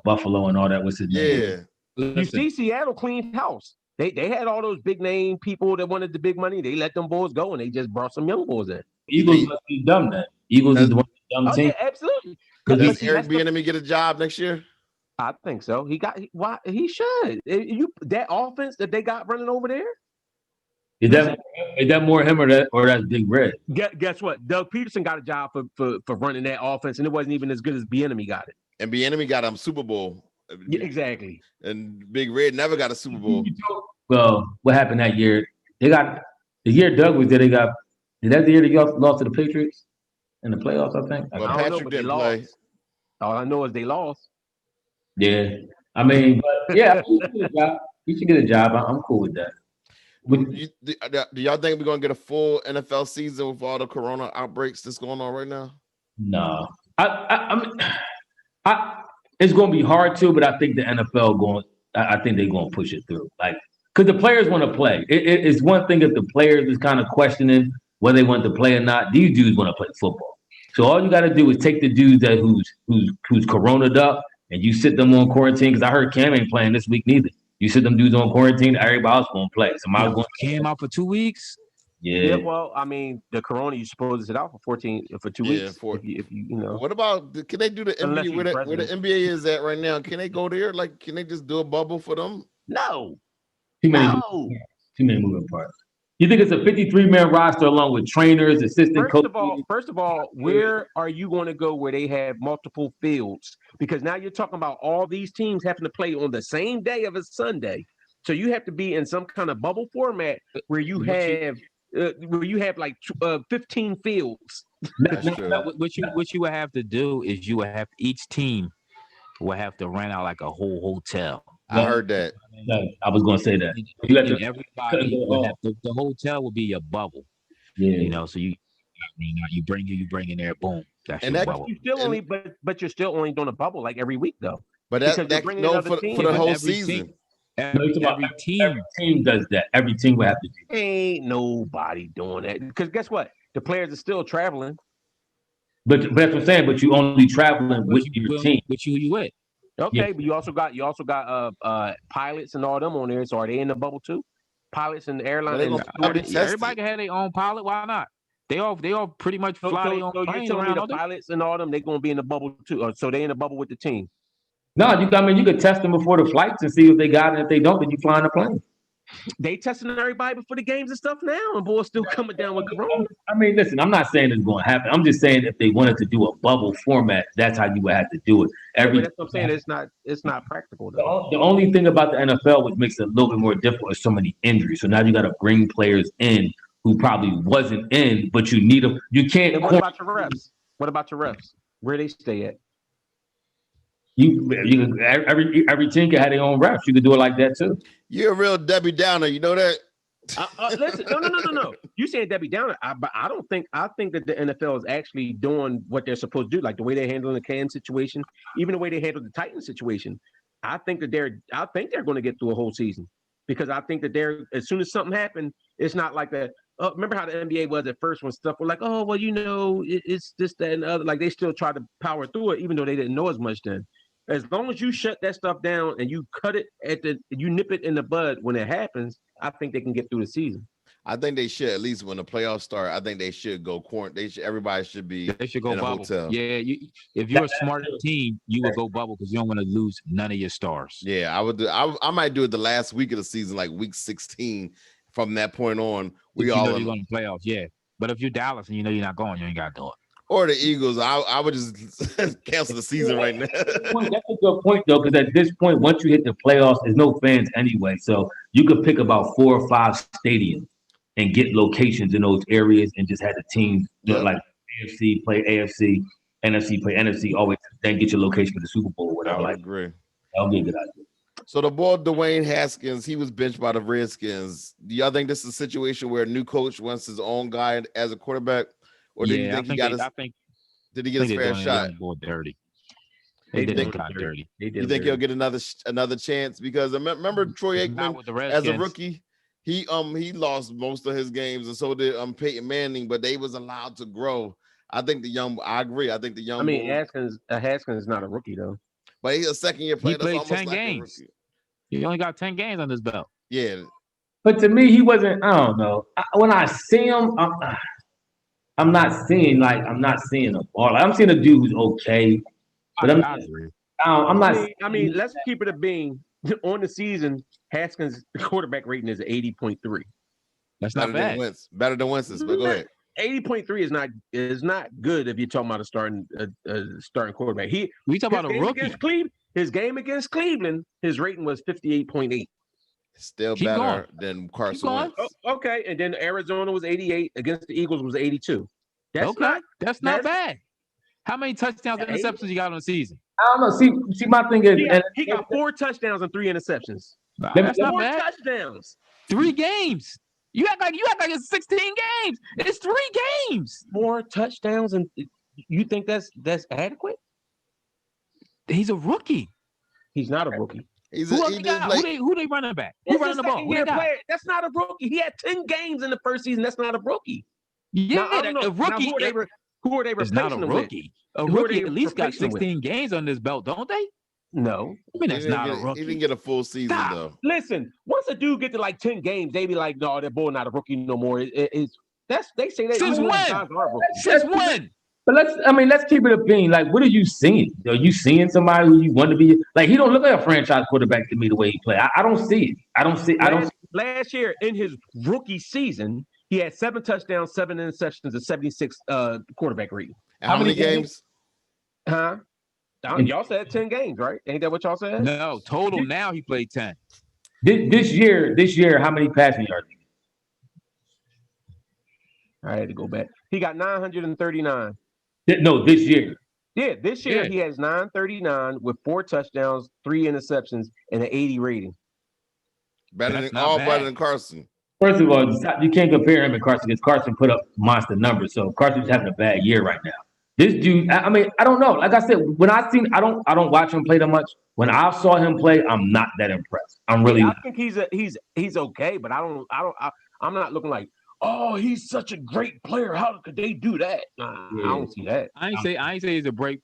Buffalo and all that. What's his name? Yeah. You see, Seattle cleaned house. They had all those big name people that wanted the big money. They let them boys go, and they just brought some young boys in. Eagles must be dumb then. Eagles is the one dumb team. Yeah, absolutely. Does Eric Bieniemy get a job next year? I think so. He should. That offense that they got running over there. Is that more him or that's Big Red? Guess what? Doug Peterson got a job for running that offense, and it wasn't even as good as Bieniemy got it. And Bieniemy got him Super Bowl. Yeah, exactly. And Big Red never got a Super Bowl. Well, what happened that year? They got the year Doug was there. Is that the year they lost to the Patriots in the playoffs? I think. Well, Patrick didn't play. All I know is they lost. Yeah, I mean, but yeah, he should get a job. I'm cool with that. Do y'all think we're gonna get a full NFL season with all the corona outbreaks that's going on right now? No, it's going to be hard too, but I think the NFL I think they're going to push it through. Like, because the players want to play. It's one thing if the players is kind of questioning whether they want to play or not. These dudes want to play football. So all you got to do is take the dudes who's corona'd up and you sit them on quarantine. Because I heard Cam ain't playing this week neither. You sit them dudes on quarantine, everybody else going to play. So Cam out for 2 weeks. Yeah, well, I mean, the corona you're supposed to sit out for 2 weeks. If you know. What about, can they do the NBA where the NBA is at right now? Can they go there? Like, can they just do a bubble for them? No. Too many moving parts. You think it's a 53-man roster along with trainers, assistant coaches? First of all, where are you going to go where they have multiple fields? Because now you're talking about all these teams having to play on the same day of a Sunday. So you have to be in some kind of bubble format where you have like 15 fields. That's true. What you would have to do is each team will have to rent out like a whole hotel. I heard that. I was going to say that. Everybody, the hotel will be your bubble. Yeah. You know, so You bring in there, boom. That's And your that- bubble. You still only, but you're still only doing a bubble like every week though. But Because that you're bringing no another for team, the but whole every season. team- No, you're talking about Every team. Every team does that. Every team will have to do. Ain't nobody doing that. Because guess what? The players are still traveling. But that's what I'm saying. But you only traveling with your team. Which you with? Okay, Yeah. but you also got pilots and all them on there. So are they in the bubble too? Pilots and airlines. Well, they and gonna be stewardess? tested. Everybody can have their own pilot. Why not? They all pretty much So, fly so, their own so you're planes telling me around. the don't they? pilots and all them, they're gonna be in the bubble too. So they in the bubble with the team. No, you could test them before the flights and see if they got it. If they don't, then you fly in the plane. They testing everybody before the games and stuff now, and boys still coming down with corona. I mean, listen, I'm not saying it's going to happen. I'm just saying if they wanted to do a bubble format, that's how you would have to do it. But that's what I'm saying. It's not practical though. The only thing about the NFL which makes it a little bit more difficult is so many injuries. So now you got to bring players in who probably wasn't in, but you need them. You can't. And what about your refs? What about your refs? Where they stay at? Every team can have their own refs. You could do it like that too. You're a real Debbie Downer. You know that? Listen, no. You saying Debbie Downer? But I don't think. I think that the NFL is actually doing what they're supposed to do, like the way they're handling the Cam situation, even the way they handled the Titans situation. I think they're going to get through a whole season because I think that as soon as something happened, it's not like that. Remember how the NBA was at first when stuff were like, oh well, it's this, that, and the other. Like they still tried to power through it, even though they didn't know as much then. As long as you shut that stuff down and you cut it you nip it in the bud when it happens, I think they can get through the season. I think they should, at least when the playoffs start. I think they should go quarantine. Everybody should be. They should go in a bubble. hotel. Yeah, if you're a smart team, you would go bubble because you don't want to lose none of your stars. Yeah, I would do. I might do it the last week of the season, like week 16. From that point on, You're going to playoffs. Yeah, but if you're Dallas and you know you're not going, you ain't got to do it. Or the Eagles, I would just cancel the season right now. That's a good point, though, because at this point, once you hit the playoffs, there's no fans anyway. So you could pick about 4 or 5 stadiums and get locations in those areas and just have the teams like AFC play AFC, NFC play NFC, always then get your location for the Super Bowl or whatever. I agree. That would be a good idea. So the boy Dwayne Haskins, he was benched by the Redskins. Do y'all think this is a situation where a new coach wants his own guy as a quarterback? Or did you think he got did he get his fair shot? Dirty. They did did him kind of dirty. You think he'll get another chance? Because remember Troy Aikman as a rookie, he lost most of his games, and so did Peyton Manning, but they was allowed to grow. I agree. I think the young. I mean, Haskins is not a rookie though. But he's a second-year player. He played 10 games. He only got 10 games on his belt. Yeah. But to me, he wasn't. I don't know. When I see him, I'm not seeing a ball. I'm seeing a dude who's okay. But I'm not. I mean, let's keep it a being. On the season, Haskins' quarterback rating is 80.3. That's not bad. Better than Wentz's, but go ahead. 80.3 is not good if you're talking about a starting quarterback. We talk about a rookie. His game against Cleveland, his rating was 58.8. Still better than Carson Wentz. Okay, and then Arizona was 88 against the Eagles was 82. That's not bad. How many touchdowns and interceptions you got on the season? I don't know. See, my thing is he got 4 touchdowns and 3 interceptions. That's not 4 bad. touchdowns. 3 games. You act like it's 16 games. It's 3 games. 4 touchdowns, and you think that's adequate? He's a rookie. He's not a rookie. Who they running back? Who running the ball? That's not a rookie. He had 10 games in the first season. That's not a rookie. Yeah, a rookie. Who are they replacing? It's not a rookie. A rookie at least got 16 games on this belt, don't they? No. I mean, that's not a rookie. He didn't get a full season, though. Listen, once a dude get to like 10 games, they be like, no, that boy not a rookie no more. They say that. Since when? Since when? But let's keep it a bean. Like, what are you seeing? Are you seeing somebody who you want to be? Like, he don't look like a franchise quarterback to me the way he play. I don't see it. Last year in his rookie season, he had 7 touchdowns, 7 interceptions, and 76 quarterback rating. How many games? Huh? Y'all said 10 games, right? Ain't that what y'all said? No, total now he played 10. This year, how many passing yards? I had to go back. He got 939. No, this year. Yeah, this year he has 939 with 4 touchdowns, 3 interceptions, and an 80 rating. Better than Carson. First of all, you can't compare him and Carson because Carson put up monster numbers. So Carson's having a bad year right now. This dude, I mean, I don't know. Like I said, when I don't watch him play that much. When I saw him play, I'm not that impressed. I'm really. I think he's okay, but I'm not looking like, oh, he's such a great player. How could they do that? Nah, I don't see that. I ain't say he's a great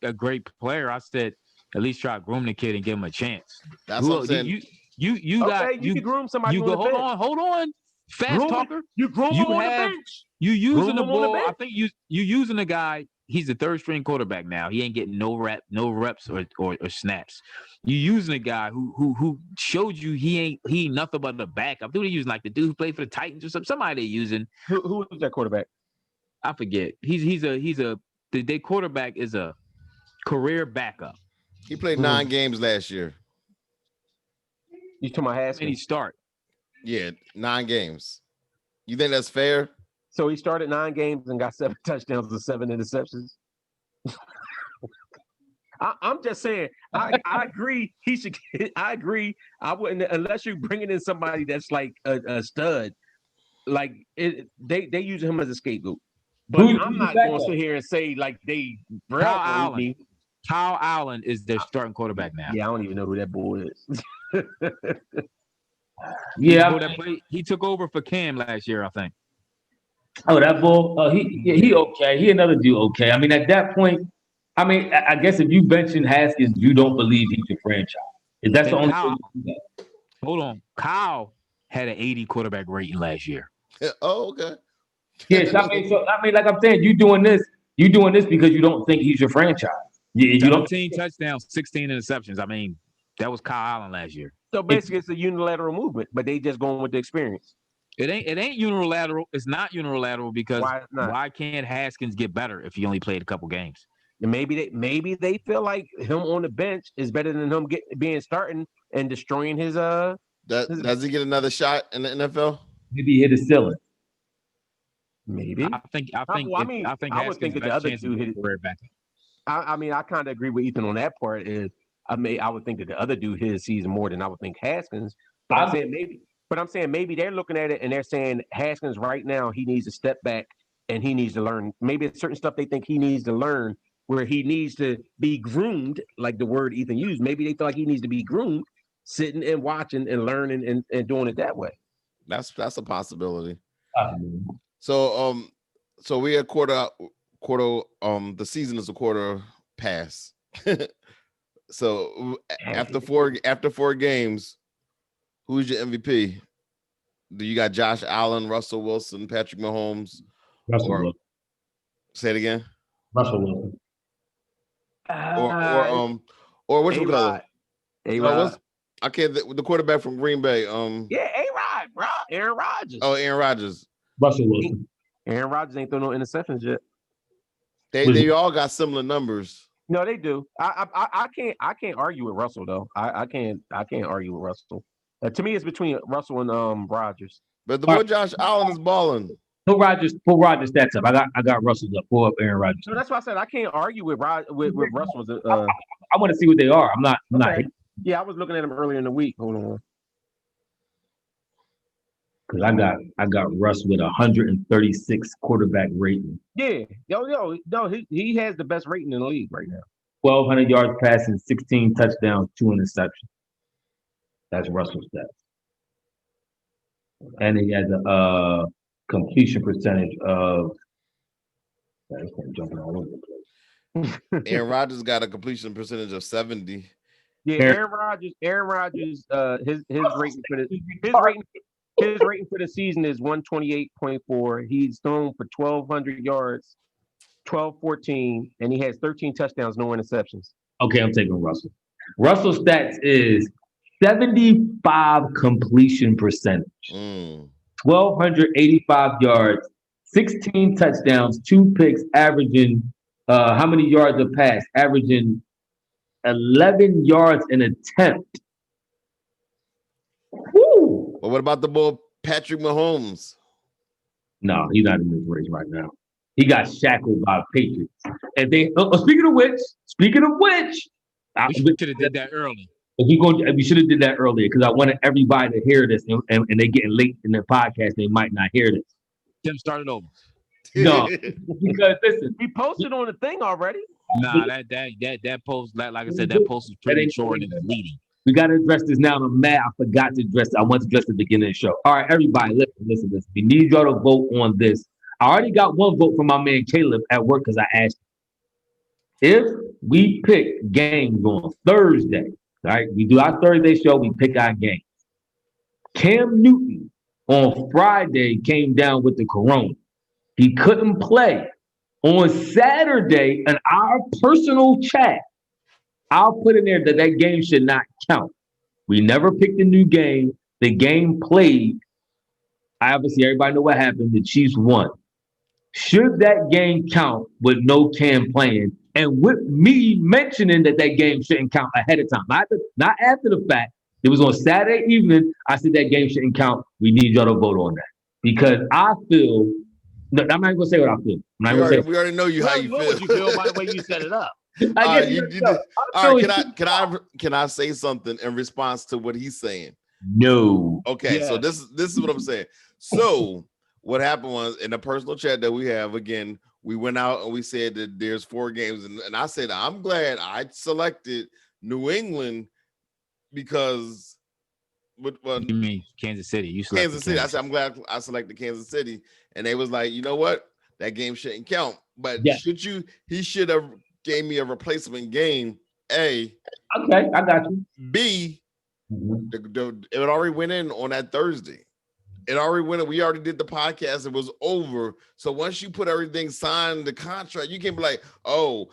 player. I said at least try to groom the kid and give him a chance. That's what I'm saying. You can groom somebody. Hold on. Fast talker. You groom him on the bench. You using the ball. I think you using the guy. He's the third string quarterback now. He ain't getting no reps or snaps. You using a guy who showed you he ain't nothing but a backup. Who they using, like the dude who played for the Titans or something? Somebody they using. Who is that quarterback? I forget. Their quarterback is a career backup. He played 9 games last year. You talking about Haskins? And he start. Yeah, 9 games. You think that's fair? So he started 9 games and got 7 touchdowns and 7 interceptions. I'm just saying. I agree. He should. I agree. I wouldn't unless you're bringing in somebody that's like a stud. Like they use him as a scapegoat. But I'm not going to sit here and say like they. Kyle Allen is their starting quarterback now. Yeah, I don't even know who that boy is. Yeah, he took over for Cam last year, I think. Oh, that bull. He okay. He another dude. Okay. I mean, at that point, I guess if you mention Haskins, you don't believe he's your franchise. If that's the only thing. Hold on, Kyle had an 80 quarterback rating last year. Oh, okay. Yes, like I'm saying, you doing this because you don't think he's your franchise. You 17 touchdowns, 16 interceptions. I mean, that was Kyle Allen last year. So basically, it's a unilateral movement, but they just going with the experience. It ain't unilateral. It's not unilateral because why can't Haskins get better if he only played a couple games? And maybe they feel like him on the bench is better than him being starting and destroying his Does he get another shot in the NFL? Maybe he hit his ceiling. Maybe. I would think that the other dude hit it back. I kind of agree with Ethan on that part. I would think that the other dude hit his season more than I would think Haskins. But I'm saying maybe they're looking at it and they're saying Haskins right now he needs to step back and he needs to learn. Maybe it's certain stuff they think he needs to learn where he needs to be groomed, like the word Ethan used. Maybe they feel like he needs to be groomed, sitting and watching and learning and doing it that way. That's a possibility. So we at quarter. The season is a quarter pass. So after four games, who's your MVP? Do you got Josh Allen, Russell Wilson, Patrick Mahomes? Wilson. Say it again. Russell Wilson. Or which one color? A-Rod. I can't. The quarterback from Green Bay. Yeah, A-Rod, bro. Aaron Rodgers. Oh, Aaron Rodgers. Russell Wilson. Aaron Rodgers ain't thrown no interceptions yet. They all got similar numbers. No, they do. I can't argue with Russell though. I can't argue with Russell. To me, it's between Russell and Rodgers. But the boy Josh Allen is balling. Pull Rodgers stats up. I got Russell up. Pull up Aaron Rodgers. So that's why I said I can't argue with Russell. I want to see what they are. I'm not. Yeah, I was looking at them earlier in the week. Hold on. Because I got Russ with 136 quarterback rating. Yeah, he has the best rating in the league right now. 1,200 yards passing, 16 touchdowns, 2 interceptions. That's Russell's stats. And he has a completion percentage of. That's jumping all over the place. Aaron Rodgers got a completion percentage of 70. Yeah, Aaron Rodgers, his rating for the season is 128.4. He's thrown for 1,200 yards, 14, and he has 13 touchdowns, no interceptions. Okay, I'm taking Russell. Russell's stats is 75 completion percentage, 1,285 yards, 16 touchdowns, 2 picks, averaging how many yards a pass? Averaging 11 yards an attempt. Woo! Well, what about the boy Patrick Mahomes? No, he's not in this race right now. He got shackled by the Patriots. And they speaking of which, we should have did that early. We should have did that earlier because I wanted everybody to hear this, and they getting late in the podcast. They might not hear this. Tim started over. No, because listen, we posted on the thing already. Nah, that post, like I said, that post is premature and misleading. We got to address this now. I'm mad. I forgot to address it. I want to address the beginning of the show. All right, everybody, listen. We need y'all to vote on this. I already got one vote from my man Caleb at work because I asked him. If we pick games on Thursday, right? We do our Thursday show. We pick our games. Cam Newton on Friday came down with the corona. He couldn't play. On Saturday, in our personal chat, I'll put in there that game should not count. We never picked a new game. The game played. Obviously, everybody know what happened. The Chiefs won. Should that game count with no Cam playing? And with me mentioning that game shouldn't count ahead of time, not after the fact. It was on Saturday evening. I said that game shouldn't count. We need y'all to vote on that because I feel. No, I'm not even gonna say what I feel. We already know how you feel. What you feel by the way you set it up. All right, can I say something in response to what he's saying? No. Okay, so this is what I'm saying. So what happened was in the personal chat that we have, again, we went out and we said that there's 4 games, and I said I'm glad I selected New England because You mean Kansas City? You Kansas City. I said I'm glad I selected Kansas City, and they was like, you know what, that game shouldn't count. But he should have gave me a replacement game. A. Okay, I got you. B. It already went in on that Thursday. It already went in. We already did the podcast. It was over. So once you put everything, signed the contract, you can't be like, oh,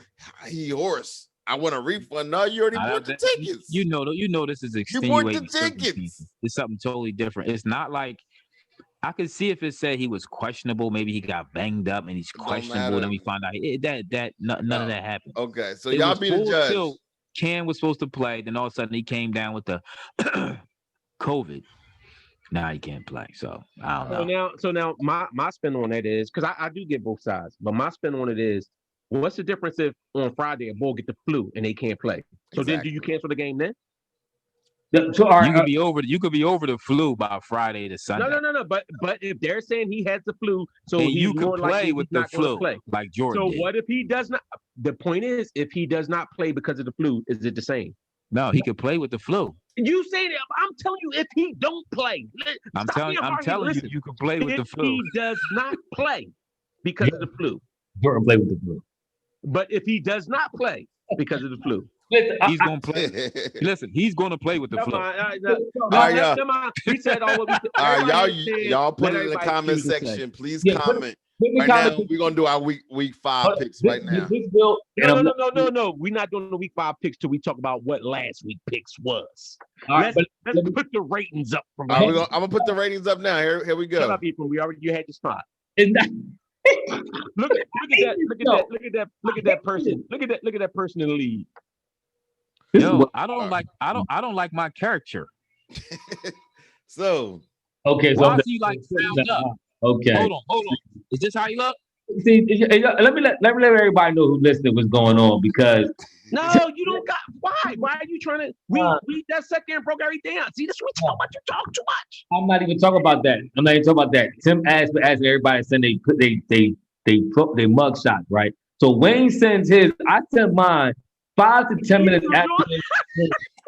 he horse. I want a refund. No, you already bought the tickets. You know this is extenuating. You bought the tickets. It's something totally different. It's not like I could see if it said he was questionable, maybe he got banged up and he's questionable. Then we find out none of that happened. Okay, so y'all be the judge. Cam was supposed to play, then all of a sudden he came down with the COVID. Now he can't play, so I don't know. So now my spin on that is because I do get both sides, but my spin on it is, what's the difference if on Friday a bull get the flu and they can't play? So then do you cancel the game then? So you could be over the flu by Friday to Sunday. No. But if they're saying he has the flu, so you can play with the flu, like Jordan. So what if he does not? The point is, if he does not play because of the flu, is it the same? No, he could play with the flu. You say that? I'm telling you, if he don't play, I'm telling you can play with the flu. If he does not play because of the flu, Jordan play with the flu. But if he does not play because of the flu. He's gonna play. Listen, he's gonna play with the flu. We said all what we said. All right, y'all put it in the comment section. Please comment. Right now, we're gonna do our week 5 picks right now. No. We're not doing the week 5 picks till we talk about what last week picks was. All right, let's put the ratings up. I'm gonna put the ratings up now. Here we go. Shut up, people. You had your spot. Look at that person. Look at that person in the lead. Yo, I don't like my character. So okay, why is he like fouled up? Okay, hold on. Is this how you look? See, let me let everybody know who listening what's going on because no, you don't got why? Why are you trying to? We that sat there and broke everything down. See, this we talk about. You talk too much. I'm not even talking about that. Tim asked everybody to send they mug shots, right? So Wayne sends his. I sent mine 5 to 10 minutes after.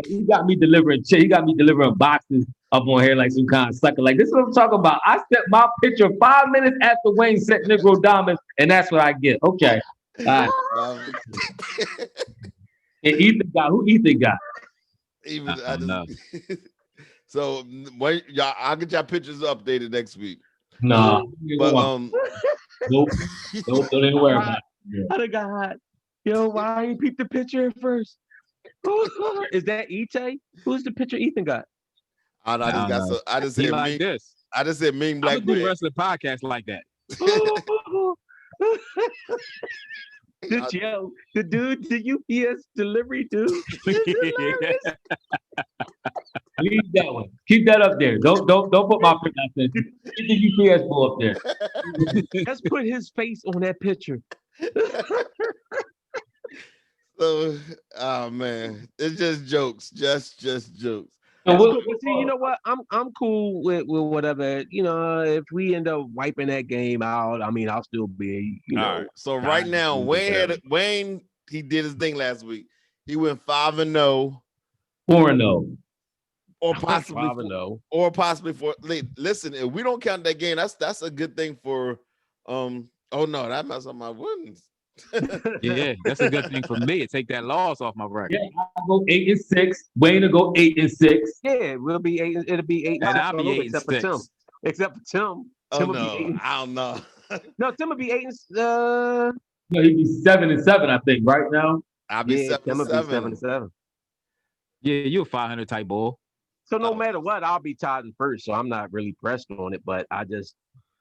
He got me delivering boxes up on here like some kind of sucker. Like this is what I'm talking about. I sent my picture 5 minutes after Wayne sent Negro Diamonds, and that's what I get. Okay. All right. And Ethan got who? Ethan got. I don't know. So wait, y'all, I'll get y'all pictures updated next week. No, but nope, don't even worry about it. I got hot. Yo, why you peep the picture first? Is that Ite? Who's the picture Ethan got? I just said like this. I just said mean black man. Do the rest of the podcast like that. The dude, the UPS delivery dude. Leave that one. Keep that up there. Don't put my picture out there. Keep the UPS boy up there. Let's put his face on that picture. So, oh man, it's just jokes, just jokes. That's cool. But see, you know what? I'm cool with whatever. You know, if we end up wiping that game out, I mean, I'll still be. You know. All right. So right now, Wayne he did his thing last week. He went 5-0, 4-0, or possibly 5-0, or possibly 4. Listen, if we don't count that game, that's a good thing for. Oh no, that messed up my wins. Yeah, that's a good thing for me to take that loss off my record. Yeah, I'll go 8-6. Wayne will go 8-6. Yeah, we'll be 8. It'll be 8. And I'll be 8 except for Tim. Except for Tim. Oh Tim will no, be 8. I don't know. No, Tim will be 8. No, he'd be 7-7, I think, right now. I'll be 7-7. Tim will be 7-7. Yeah, you're a 500 type ball. So no matter what, I'll be tied in first. So I'm not really pressed on it, but I just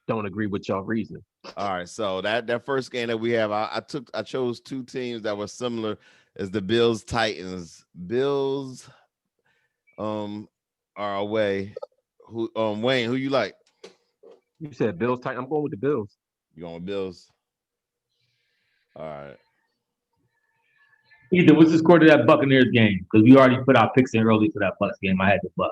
don't agree with y'all reasoning. All right, so that first game that we have, I chose two teams that were similar as the Bills Titans. Bills are away. Wayne, who you like? You said Bills Titans. I'm going with the Bills. You going with Bills? All right. Ethan, what's the score to that Buccaneers game? Because we already put our picks in early for that Bucs game. I had the Bucs.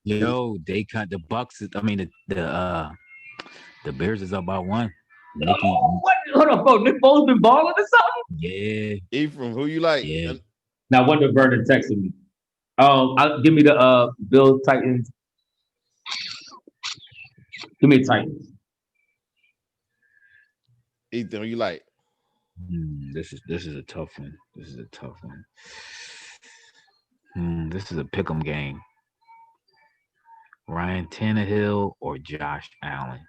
Yo, they cut the Bucks. I mean the Bears is up by 1. What? Hold on, bro. Nick Foles been balling or something? Yeah. Ephraim, who you like? Yeah. Now, Wonder Vernon texted me. Give me the Bills Titans. Give me the Titans. Ethan, who you like? This is a tough one. This is a pick'em game. Ryan Tannehill or Josh Allen.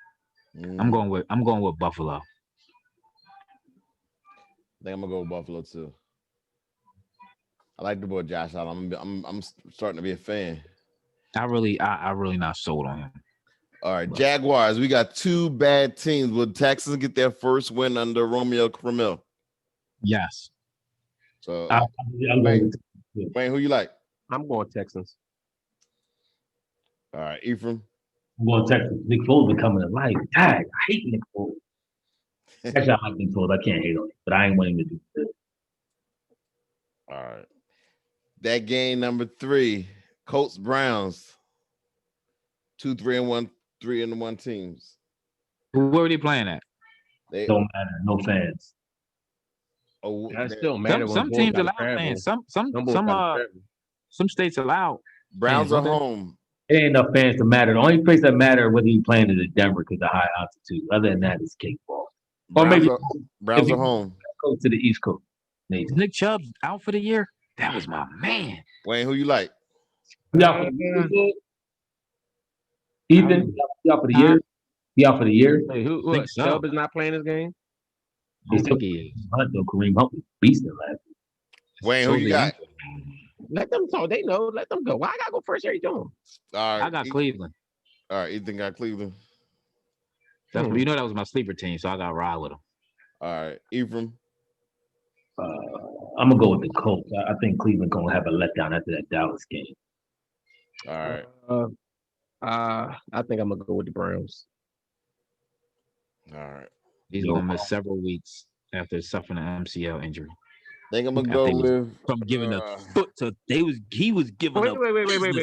I'm going with Buffalo. I think I'm gonna go with Buffalo too. I like the boy Josh Allen. I'm starting to be a fan. I really not sold on him. All right, Jaguars. We got two bad teams. Will Texans get their first win under Romeo Crennel? Yes. So, Wayne, who you like? I'm going Texans. All right, Ephraim. I'm going Texas. Nick Foles been coming to life. Dang, I hate Nick Foles. Actually, I like Nick Foles. I can't hate on it, but I ain't wanting to do this. All right. That game number 3, Colts Browns. 2 3-1 teams. Where are they playing at? They don't matter. No fans. Oh, that still matters. Some teams allow fans. Some states allow. Browns are home. It ain't enough fans to matter. The only place that matter whether you playing is in Denver because of high altitude. Other than that, it's cakewalk. Or maybe Browns are home. Go to the East Coast. Is Nick Chubb out for the year? That was my man. Wayne, who you like? Ethan, you out for the year? You out for the year? Hey, who Chubb is not playing this game? I think he is. Kareem Hunt was beasting last week. Wayne, who you got? Let them talk. They know. Let them go. Why I gotta go first? Every time. All right. I got Cleveland. All right, Ethan got Cleveland. You know that was my sleeper team, so I got to ride with them. All right, Ephraim. I'm gonna go with the Colts. I think Cleveland gonna have a letdown after that Dallas game. All right. I think I'm gonna go with the Browns. All right. He's gonna miss several weeks after suffering an MCL injury. I think I'm gonna go with from giving a foot to he was giving up. Wait.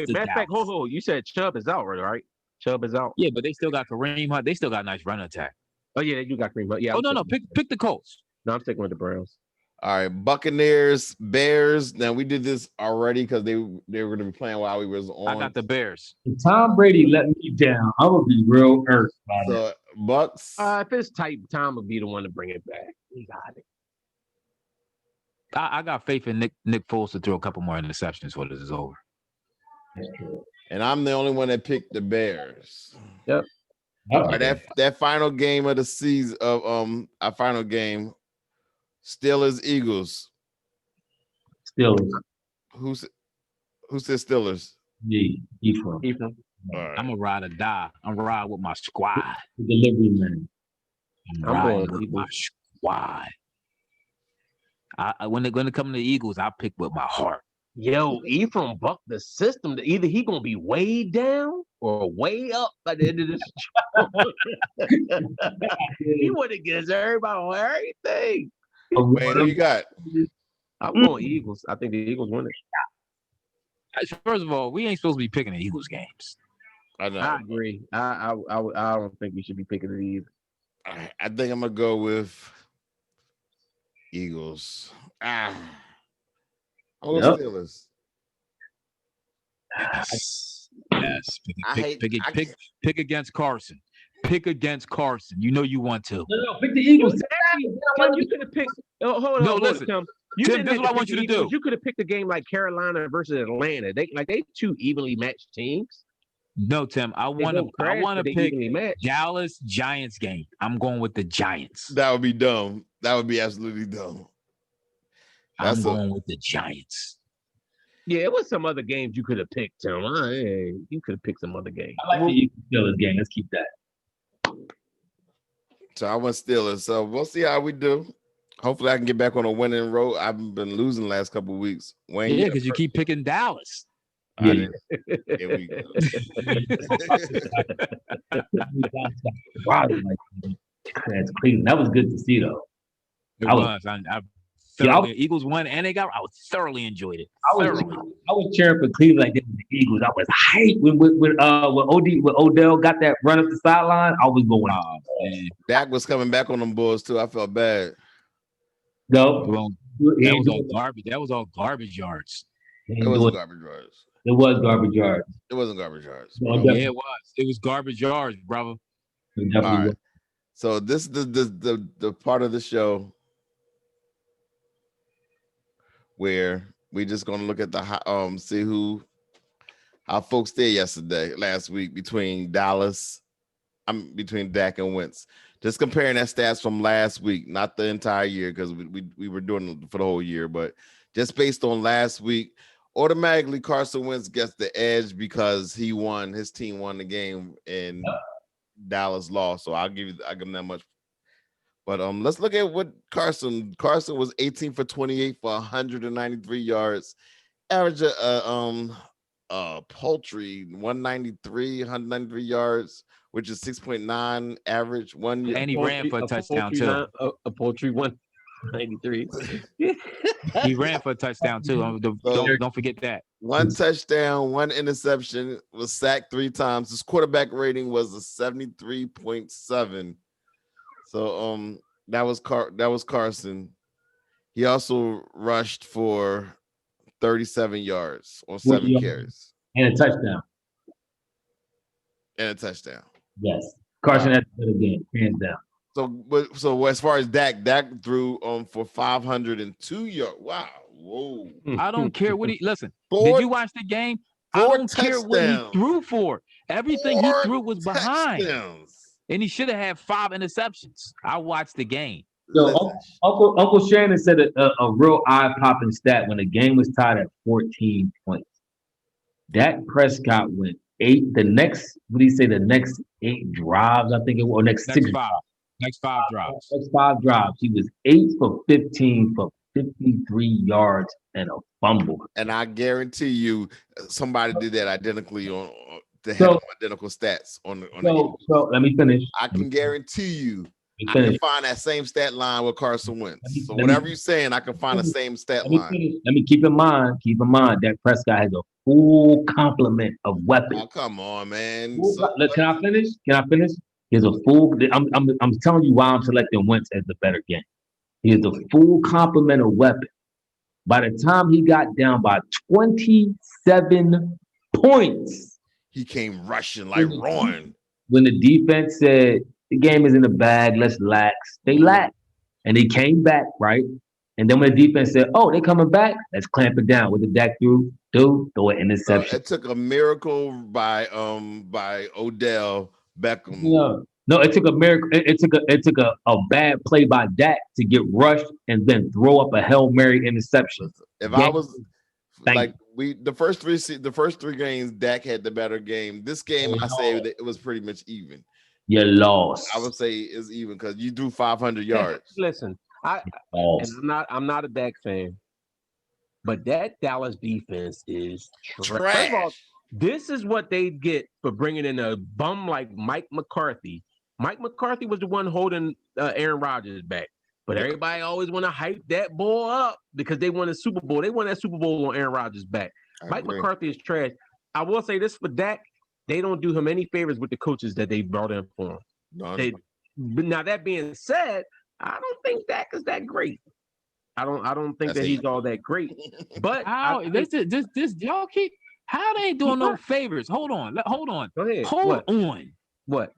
Matter of fact, hold. You said Chubb is out, right? Chubb is out. Yeah, but they still got Kareem Hunt. They still got a nice run attack. Oh yeah, you got Kareem Hunt. Yeah. Oh no, pick the Colts. No, I'm sticking with the Browns. All right, Buccaneers, Bears. Now we did this already because they were going to be playing while we was on. I got the Bears. If Tom Brady let me down, I'm gonna be real irked by that. Bucks. If it's tight, Tom would be the one to bring it back. He got it. I got faith in Nick Foles to throw a couple more interceptions before this is over. And I'm the only one that picked the Bears. Yep. All right, that final game of the season of our final game, Steelers Eagles. Steelers. Who said Steelers? Yeah, Ephraim. Right. I'm a ride or die. I'm riding with my squad. The delivery man. I'm riding with my squad. When they're going to come to the Eagles, I pick with my heart. Yo, Ephraim bucked the system. Either he gonna be way down or way up by the end of this. He went against everybody on everything. Wait, who you got? I'm going Eagles. I think the Eagles win it. First of all, we ain't supposed to be picking the Eagles games. I know. I agree. I don't think we should be picking it either. I think I'm gonna go with Eagles. I'm gonna go Steelers. Yes. Pick against Carson. Pick against Carson. You know you want to. No, pick the Eagles. Tim, you could have picked. Hold on, listen. Tim. Tim, this is what I want you to do. You could have picked a game like Carolina versus Atlanta. They two evenly matched teams. No, Tim. I want to pick Dallas Giants game. I'm going with the Giants. That would be dumb. That would be absolutely dumb. I'm going with the Giants. Yeah, it was some other games you could have picked, Tim. You could have picked some other games. I like the Steelers game. Let's keep that. So I went Steelers. So we'll see how we do. Hopefully I can get back on a winning road. I've been losing the last couple of weeks. Wayne, yeah, because you keep picking Dallas. Yeah. Here we go. Wow, that's crazy. That was good to see, though. Eagles won, and I thoroughly enjoyed it. I was cheering for Cleveland like this with the Eagles. I was hyped when Odell got that run up the sideline. I was going. Man. Dak was coming back on them Bulls too. I felt bad. No, that was all garbage. That was all garbage yards. It wasn't garbage yards. It was garbage yards. It wasn't garbage yards. Yeah, it was. It was garbage yards, brother. All right. So this is the part of the show where we just gonna look at the see how folks did last week between Dak and Wentz. Just comparing that stats from last week, not the entire year, because we were doing it for the whole year, but just based on last week, automatically Carson Wentz gets the edge because his team won the game and Dallas lost. So I give him that much. But let's look at what Carson was 18 for 28 for 193 yards, average paltry 193 yards, which is 6.9 average 1 year. And he ran for a touchdown too. A paltry 193. He ran for a touchdown too. Don't forget that. 1 touchdown, 1 interception, was sacked 3 times. His quarterback rating was a 73.7. So that was Carson. He also rushed for 37 yards on 7 carries. And a touchdown. Yes. Carson had a better game, hands down. So as far as Dak threw for 502 yards. Wow. Whoa. I don't care what listen. Did you watch the game? I don't care what he threw for. Everything he threw was behind. And he should have had 5 interceptions. I watched the game. So Uncle Shannon said a real eye-popping stat when the game was tied at 14 points. Dak Prescott went 8. The next 8 drives, I think it was. Next 6 5. Next 5 drives. Next 5 drives. He was 8 for 15 for 53 yards and a fumble. And I guarantee you, somebody did that identically on to have identical stats on the So let me finish. I can guarantee you I can find that same stat line with Carson Wentz. So whatever you're saying, I can find the same stat line. Let me keep in mind that Prescott has a full complement of weapons. Oh, come on, man. Can I finish? He has a full. I'm telling you why I'm selecting Wentz as the better game. He has a full complement of weapons. By the time he got down by 27 points, he came rushing like roaring. When the defense said the game is in the bag, let's lax. They laxed, and they came back, right? And then when the defense said, "Oh, they're coming back," let's clamp it down. What did Dak do? Throw an interception. It took a miracle by Odell Beckham. No, it took a miracle. It took a bad play by Dak to get rushed and then throw up a Hail Mary interception. If I was like the first three games, Dak had the better game. This game, I say that it was pretty much even. You lost. I would say it's even because you threw 500 yards. Listen, I'm not a Dak fan, but that Dallas defense is trash. First of all, this is what they get for bringing in a bum like Mike McCarthy. Mike McCarthy was the one holding Aaron Rodgers back. But everybody always want to hype that ball up because they won a Super Bowl. They won that Super Bowl on Aaron Rodgers' back. Mike McCarthy is trash. I will say this for Dak. They don't do him any favors with the coaches that they brought in for him. Now, that being said, I don't think Dak is that great. I don't think that he's all that great. But y'all keep how they ain't doing no favors. Hold on. Go ahead. Hold on. What?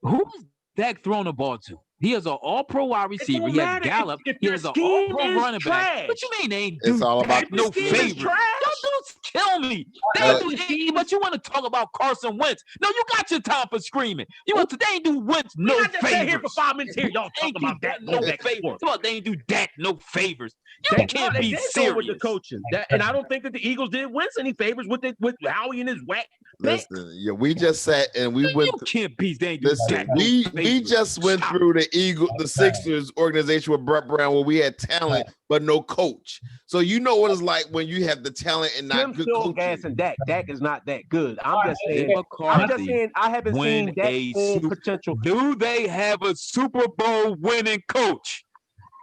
Who's Dak throwing the ball to? He has an all-pro wide receiver. He has Gallup. He has an all-pro running back. What you mean they ain't do no favors? Y'all dudes kill me. But you want to talk about Carson Wentz? No, you got your time for screaming. They ain't do Wentz no favors. Stay here for 5 minutes here. Y'all talking about that no favors. They ain't do Dak no favors. You can't be serious with the coaching. And I don't think that the Eagles did Wentz any favors with Howie and his whack. Listen, we just sat and we went. You can't be. Listen, we just went through the Sixers organization with Brett Brown where we had talent but no coach. So you know what it's like when you have the talent and not good coaching. Gas and Dak. Dak is not that good. I'm just saying I haven't seen Dak's full potential. Do they have a Super Bowl winning coach?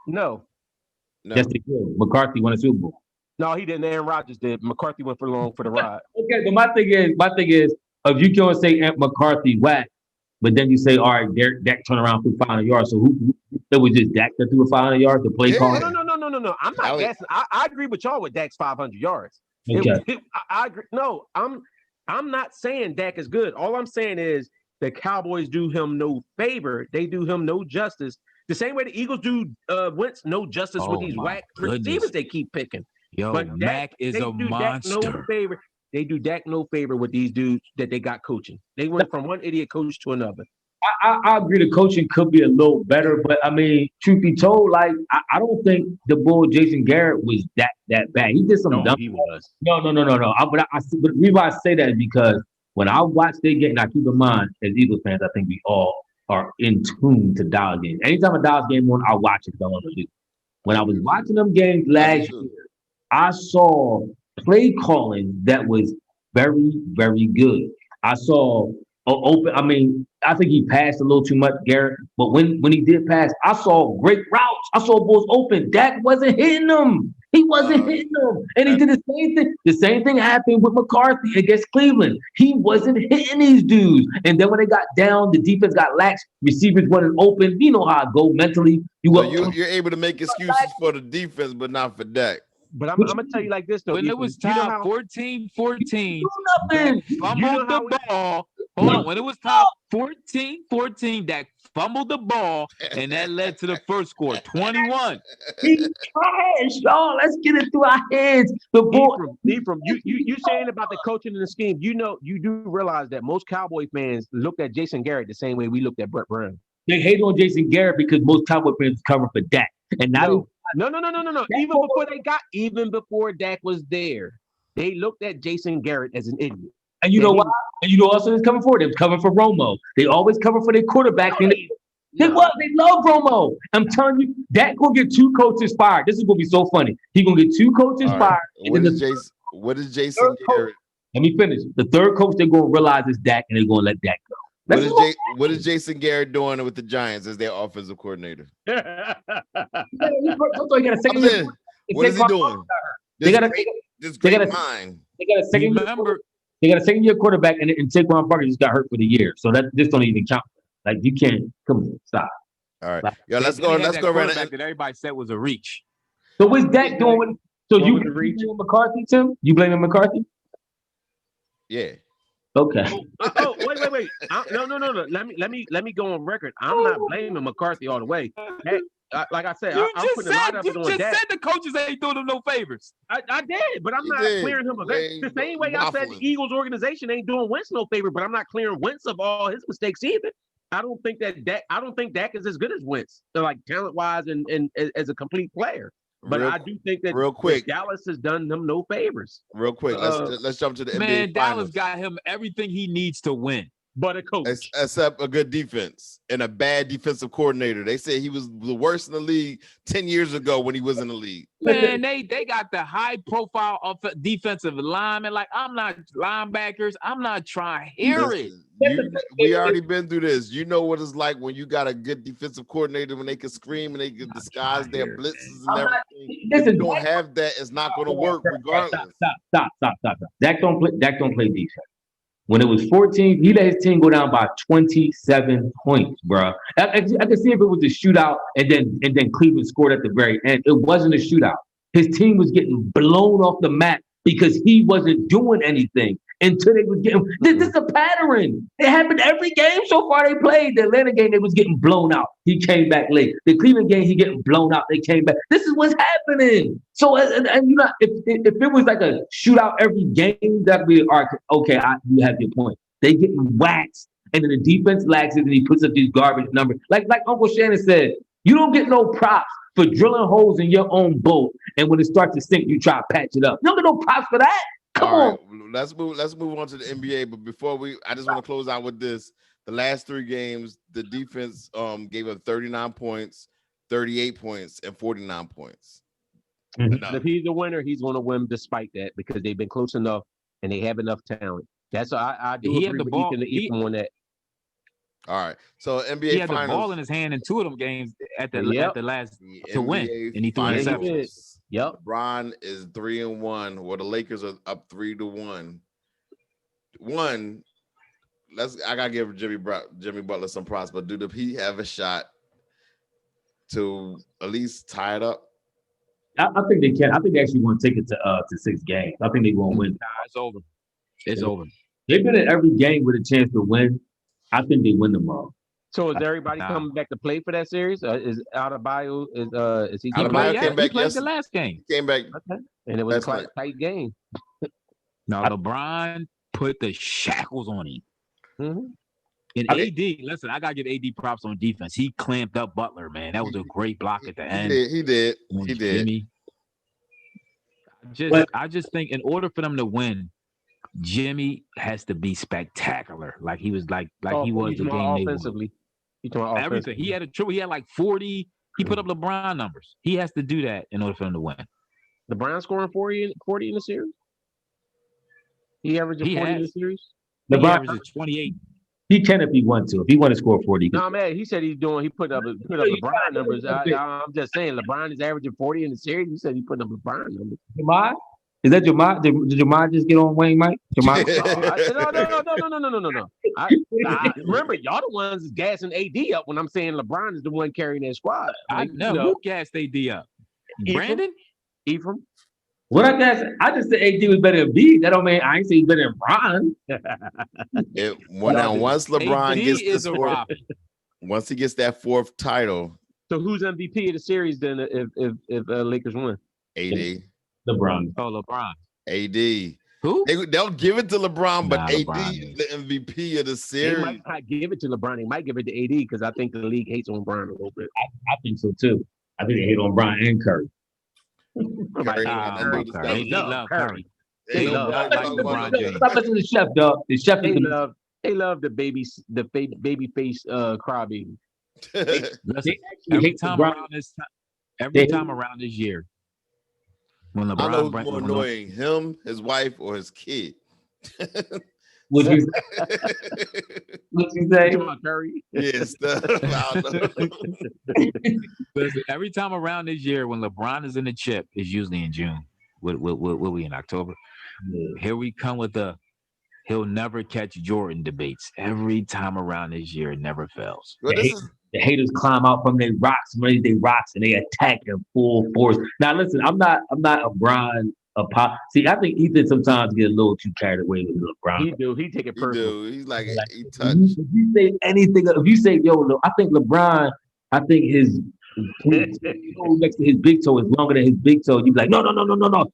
No. Yes, they did. McCarthy won a Super Bowl. No, he didn't. Aaron Rodgers did. McCarthy went for the ride. Okay, but my thing is, if you can't say Aunt McCarthy whack, but then you say, all right, Dak turned around through 500 yards. So who it was just Dak that threw 500 yards? The play call? No. I'm not guessing. I agree with y'all with Dak's 500 yards. Okay. I agree. No, I'm not saying Dak is good. All I'm saying is the Cowboys do him no favor. They do him no justice. The same way the Eagles do Wentz no justice with these whack receivers they keep picking. Yo, but Mac is a monster. They do Dak no favor with these dudes that they got coaching. They went from one idiot coach to another. I agree the coaching could be a little better, but I mean, truth be told, like I don't think the bull Jason Garrett was that bad. He did some dumb. He was. No. But the reason why I say that is because when I watch their game, now keep in mind, as Eagles fans, I think we all are in tune to Dallas games. Anytime a Dallas game on, I watch it. When I was watching them games last year, I saw play calling that was very, very good. I saw open. I mean, I think he passed a little too much, Garrett. But when he did pass, I saw great routes. I saw balls open. Dak wasn't hitting them. He wasn't hitting them. And he did the same thing. The same thing happened with McCarthy against Cleveland. He wasn't hitting these dudes. And then when they got down, the defense got lax. Receivers wasn't open. You know how I go mentally. You're able to make excuses for the defense, but not for Dak. But I'm gonna tell you like this though. When it was time 14-14, fumbled the ball. Hold on. When it was top 14-14, Dak fumbled the ball, and that led to the first score, 21. He's trash, y'all. Let's get it through our heads. The ball. You saying about the coaching and the scheme. You know, you do realize that most Cowboy fans looked at Jason Garrett the same way we looked at Brett Brown. They hate on Jason Garrett because most Cowboy fans cover for Dak, and now. No. Even before Dak was there, they looked at Jason Garrett as an idiot. And you know why? And you know also who's coming for? They're covering for Romo. They always cover for their quarterback. They love Romo. I'm telling you, Dak gonna get 2 coaches fired. This is gonna be so funny. He's gonna get 2 coaches fired. What is Jason Garrett? Let me finish. The third coach they're gonna realize is Dak, and they're gonna let Dak go. What is Jason Garrett doing with the Giants as their offensive coordinator? What is he doing? They got a second-year quarterback, and Saquon Barkley just got hurt for the year, so that this don't even count. Like you can't come on, stop. All right, let's go around. That everybody said was a reach. So what's Dak doing? So you blaming McCarthy, Tim? You blaming McCarthy? Yeah. Okay. Wait. No. Let me go on record. I'm not blaming McCarthy all the way. Like I said, I'm putting a lot of it on Dak. You just said the coaches ain't doing him no favors. I did, but I'm not clearing him of that. The same way I said the Eagles organization ain't doing Wentz no favor, but I'm not clearing Wentz of all his mistakes either. I don't think Dak is as good as Wentz, like talent wise and as a complete player. But I do think that real quick, Dallas has done them no favors. Real quick, let's jump to the NBA. Man, Dallas got him everything he needs to win. But a coach. Except a good defense and a bad defensive coordinator. They said he was the worst in the league 10 years ago when he was in the league. Man, they got the high profile of defensive linemen. Like, I'm not linebackers. I'm not trying to hear it. We already been through this. You know what it's like when you got a good defensive coordinator when they can scream and they can disguise their blitzes and everything. If you don't have that, it's not going to work regardless. Stop. Dak don't play defense. When it was 14, he let his team go down by 27 points, bro. I can see if it was a shootout and then Cleveland scored at the very end. It wasn't a shootout. His team was getting blown off the mat because he wasn't doing anything until they was getting. This is a pattern. It happened every game so far they played. The Atlanta game, they was getting blown out. He came back late. The Cleveland game, he getting blown out. They came back. This is what's happening. So, and you know, if it was like a shootout every game, that'd be okay. You have your point. They getting waxed, and then the defense lags it, and he puts up these garbage numbers. Like Uncle Shannon said, you don't get no props for drilling holes in your own boat, and when it starts to sink, you try to patch it up. You don't get no props for that. Come on. Let's move on to the NBA. But before I just want to close out with this. The last 3 games, the defense gave up 39 points, 38 points, and 49 points. Mm-hmm. If he's a winner, he's going to win despite that because they've been close enough and they have enough talent. That's I do agree with Ethan on that. All right, so NBA he had Finals. The ball in his hand in 2 of them games at the last to win, and he threw interceptions. Yep. LeBron is 3-1. Well, the Lakers are up 3-1. I gotta give Jimmy Butler some props, but do he have a shot to at least tie it up? I think they can. I think they actually want to take it to 6 games. I think they're going to win. Nah, it's over. It's over. They've been in every game with a chance to win. I think they win tomorrow. So is everybody coming back to play for that series? Is Adebayo is he came back? He played the last game. He came back, and it was a tight game. No, LeBron put the shackles on him. Mm-hmm. And AD, listen, I gotta give AD props on defense. He clamped up Butler, man. That was a great block at the end. He did. Jimmy. I just think in order for them to win, Jimmy has to be spectacular, like he was like he was the game offensively. Everything. He had a triple. He had like 40. He put up LeBron numbers. He has to do that in order for him to win. LeBron scoring 40 in the series. He averaged 40 in the series. LeBron averages 28. He can if he wants to. If he want to score 40. No, man. He said he put up LeBron numbers. I'm just saying LeBron is averaging 40 in the series. He said he put up LeBron numbers. Jamar? Is that Jamar? Did Jamar just get on Wayne, Mike? Jamar? No. Remember, y'all the ones gassing AD up when I'm saying LeBron is the one carrying that squad. Who gassed AD up? Brandon? Ephraim? What I guess? I just said AD was better than B. That don't mean I ain't say he's better than Bron. Once LeBron gets once he gets that 4th title. So who's MVP of the series then? If Lakers win? AD. LeBron. Oh, LeBron. AD. Who? They'll give it to LeBron, but AD is the MVP of the series. They might not give it to LeBron. They might give it to AD because I think the league hates on LeBron a little bit. I think so too. I think they hate on Bron and Curry. They love Curry. They love LeBron James. Stop listening to the chef, dog. The chef they love the baby face crybaby. Every time around this year, when LeBron, I know who's more annoying, him, his wife, or his kid. Would you say? Curry? Yes. Every time around this year, when LeBron is in the chip, it's usually in June. What we in October? Yeah. Here we come with he'll never catch Jordan debates. Every time around this year, it never fails. Well, the haters climb out from their rocks, raise their rocks, and they attack in full force. Now, listen, I'm not a Bron. See, I think Ethan sometimes get a little too carried away with LeBron. He do. He take it personal. He's like he touched. If you say anything, if you say, I think LeBron, I think his toe next to his big toe is longer than his big toe. You be like, no.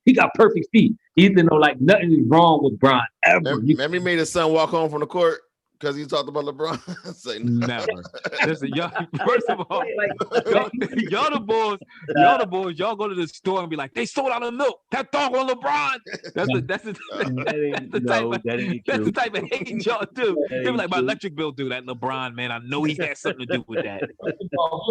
He got perfect feet. Ethan, nothing is wrong with Bron ever. Remember, he made his son walk home from the court because he talked about LeBron. Say no. Never. Listen, y'all. First of all, y'all the boys. Y'all go to the store and be like, they sold out of milk. That dog on LeBron. That's the type of hate y'all do. They be like, my electric bill do that. LeBron, man, I know he had something to do with that. We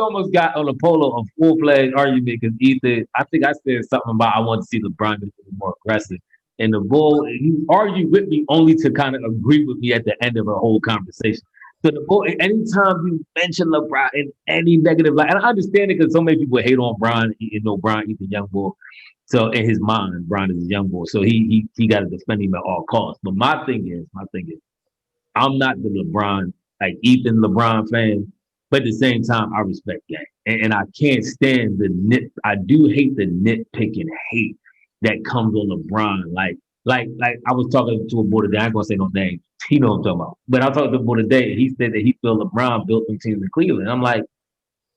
almost got on a polo a full-fledged argument because Ethan, I think I said something about I want to see LeBron be more aggressive. And the bull, he argued with me only to kind of agree with me at the end of a whole conversation. So the bull, anytime you mention LeBron in any negative light, and I understand it because so many people hate on Bron. You know, Bron, he's a young bull. So in his mind, Bron is a young bull. So he got to defend him at all costs. But my thing is, I'm not the LeBron, like Ethan LeBron fan, but at the same time, I respect game. And I can't stand I do hate the nitpicking hate that comes on LeBron. Like I was talking to a boy today, I ain't gonna say no name. He know what I'm talking about. But I talked to a boy today, and he said that he felt LeBron built some teams in Cleveland. I'm like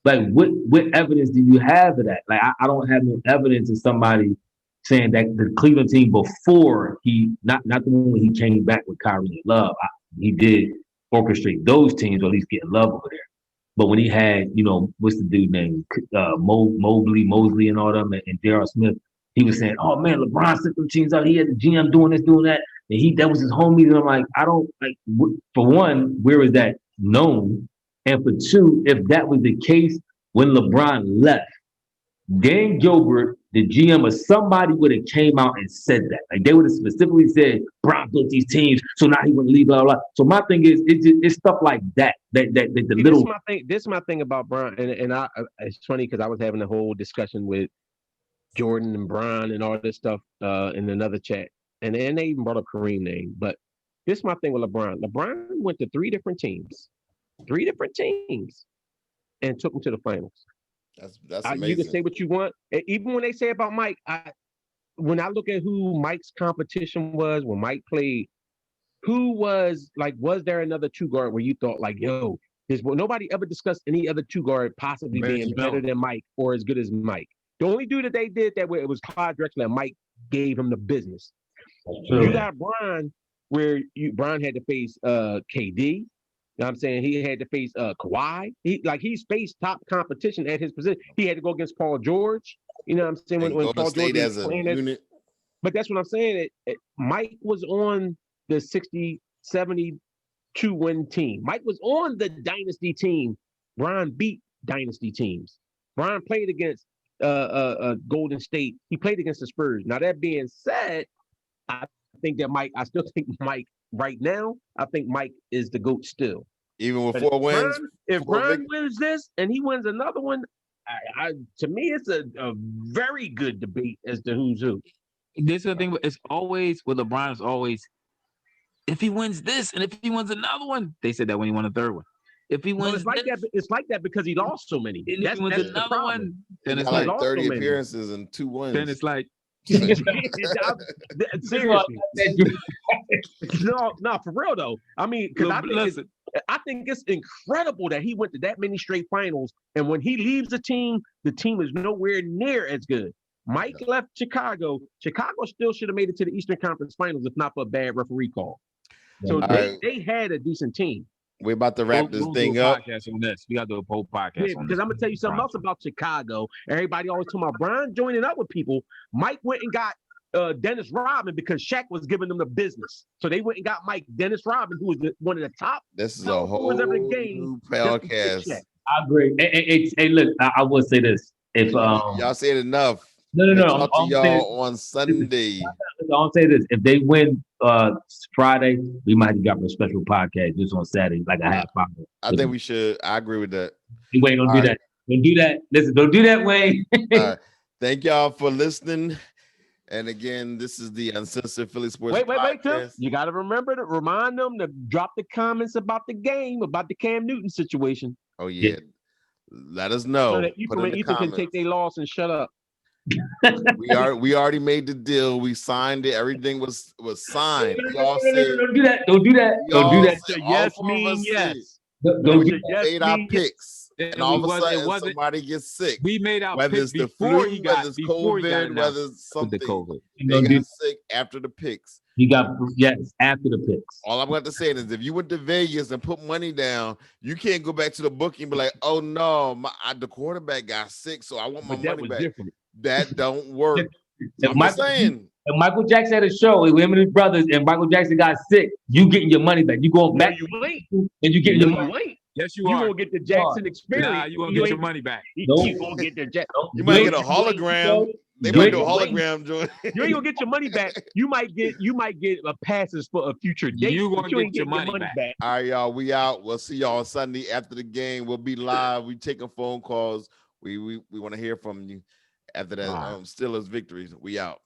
what evidence do you have of that? Like I don't have no evidence of somebody saying that the Cleveland team before not the one when he came back with Kyrie and Love, he did orchestrate those teams, or at least get Love over there. But when he had, what's the dude name? Mosley and all them, and J.R. Smith, he was saying, oh man, LeBron sent them teams out. He had the GM doing this, doing that. And that was his homie. And I'm like, I don't like, for one, where is that known? And for two, if that was the case when LeBron left, Dan Gilbert, the GM, or somebody would have came out and said that. Like they would have specifically said, Bron built these teams, so now he wouldn't leave, blah, blah, blah. So my thing is, it's stuff like that. That the little. This is my thing about Bron, and it's funny because I was having a whole discussion with Jordan and Bron and all this stuff in another chat, and they even brought up Kareem name. But this is my thing with LeBron. LeBron went to three different teams, and took them to the finals. That's amazing. You can say what you want. Even when they say about Mike, when I look at who Mike's competition was when Mike played, was there another two guard where you thought like, yo, nobody ever discussed any other two guard possibly being better than Mike or as good as Mike. The only dude that they did that way, it was Clyde Drexler, and Mike gave him the business. You got Bron, where Bron had to face KD. You know what I'm saying? He had to face Kawhi. He's faced top competition at his position. He had to go against Paul George. You know what I'm saying? When Paul George was playing unit. But that's what I'm saying. Mike was on the 60, 72 win team. Mike was on the dynasty team. Bron beat dynasty teams. Bron played against Golden State. He played against the Spurs. Now, that being said, I still think Mike right now, I think Mike is the GOAT still. Even with 4 wins? If Bron wins this and he wins another one, to me, it's a very good debate as to who's who. This is the thing. It's always, with LeBron, it's always, if he wins this and if he wins another one, they said that when he won a third one. If he wins, it's like that because he lost so many. And if he wins another one, then it's like 30 appearances and 2 wins. Then it's like, seriously. No, for real though. I mean, because I think it's incredible that he went to that many straight finals, and when he leaves the team is nowhere near as good. Mike left Chicago. Chicago still should have made it to the Eastern Conference Finals if not for a bad referee call. So they had a decent team. We're about to wrap this thing up. We got to do a whole podcast on this. Because I'm going to tell you something else about Chicago. Everybody always talking about Bron joining up with people. Mike went and got Dennis Rodman because Shaq was giving them the business. So they went and got Dennis Rodman, who was one of the top. This is a whole new podcast. I agree. Hey, look, I will say this. If y'all said enough. No. Talk to y'all on Sunday. I'll say this. If they win Friday, we might have got a special podcast just on Saturday, like a half hour. I think we should. I agree with that. Wayne, don't do that. Don't do that. Listen, don't do that, Wayne. All right. Thank y'all for listening. And again, this is the Uncensored Philly Sports Podcast. Wait, Tim. You got to remember to remind them to drop the comments about the game, about the Cam Newton situation. Oh, yeah. Let us know. So that Ethan can take their loss and shut up. we already made the deal. We signed it. Everything was signed. Don't do that. Don't do that. Yes mean yes. We made our picks, and all of a sudden somebody gets sick. We made our whether it's the flu, whether it's COVID, whether it's something. They got sick after the picks. He got after the picks. All I'm going to say is, if you went to Vegas and put money down, you can't go back to the bookie and be like, "Oh no, the quarterback got sick, so I want my money back." Different. That don't work. If Michael Jackson had a show with him and his brothers, and Michael Jackson got sick, you getting your money back. You going back? And you getting your money. Yes, you are. You gonna get the Jackson experience. Nah, you gonna get your money back. You gonna get the Jackson. You might get a hologram. They might do a hologram joint. You ain't gonna get your money back. You might get a passes for a future date. You gonna get your money back. All right, y'all. We out. We'll see y'all on Sunday after the game. We'll be live. We taking phone calls. We want to hear from you after that Steelers victories. We out.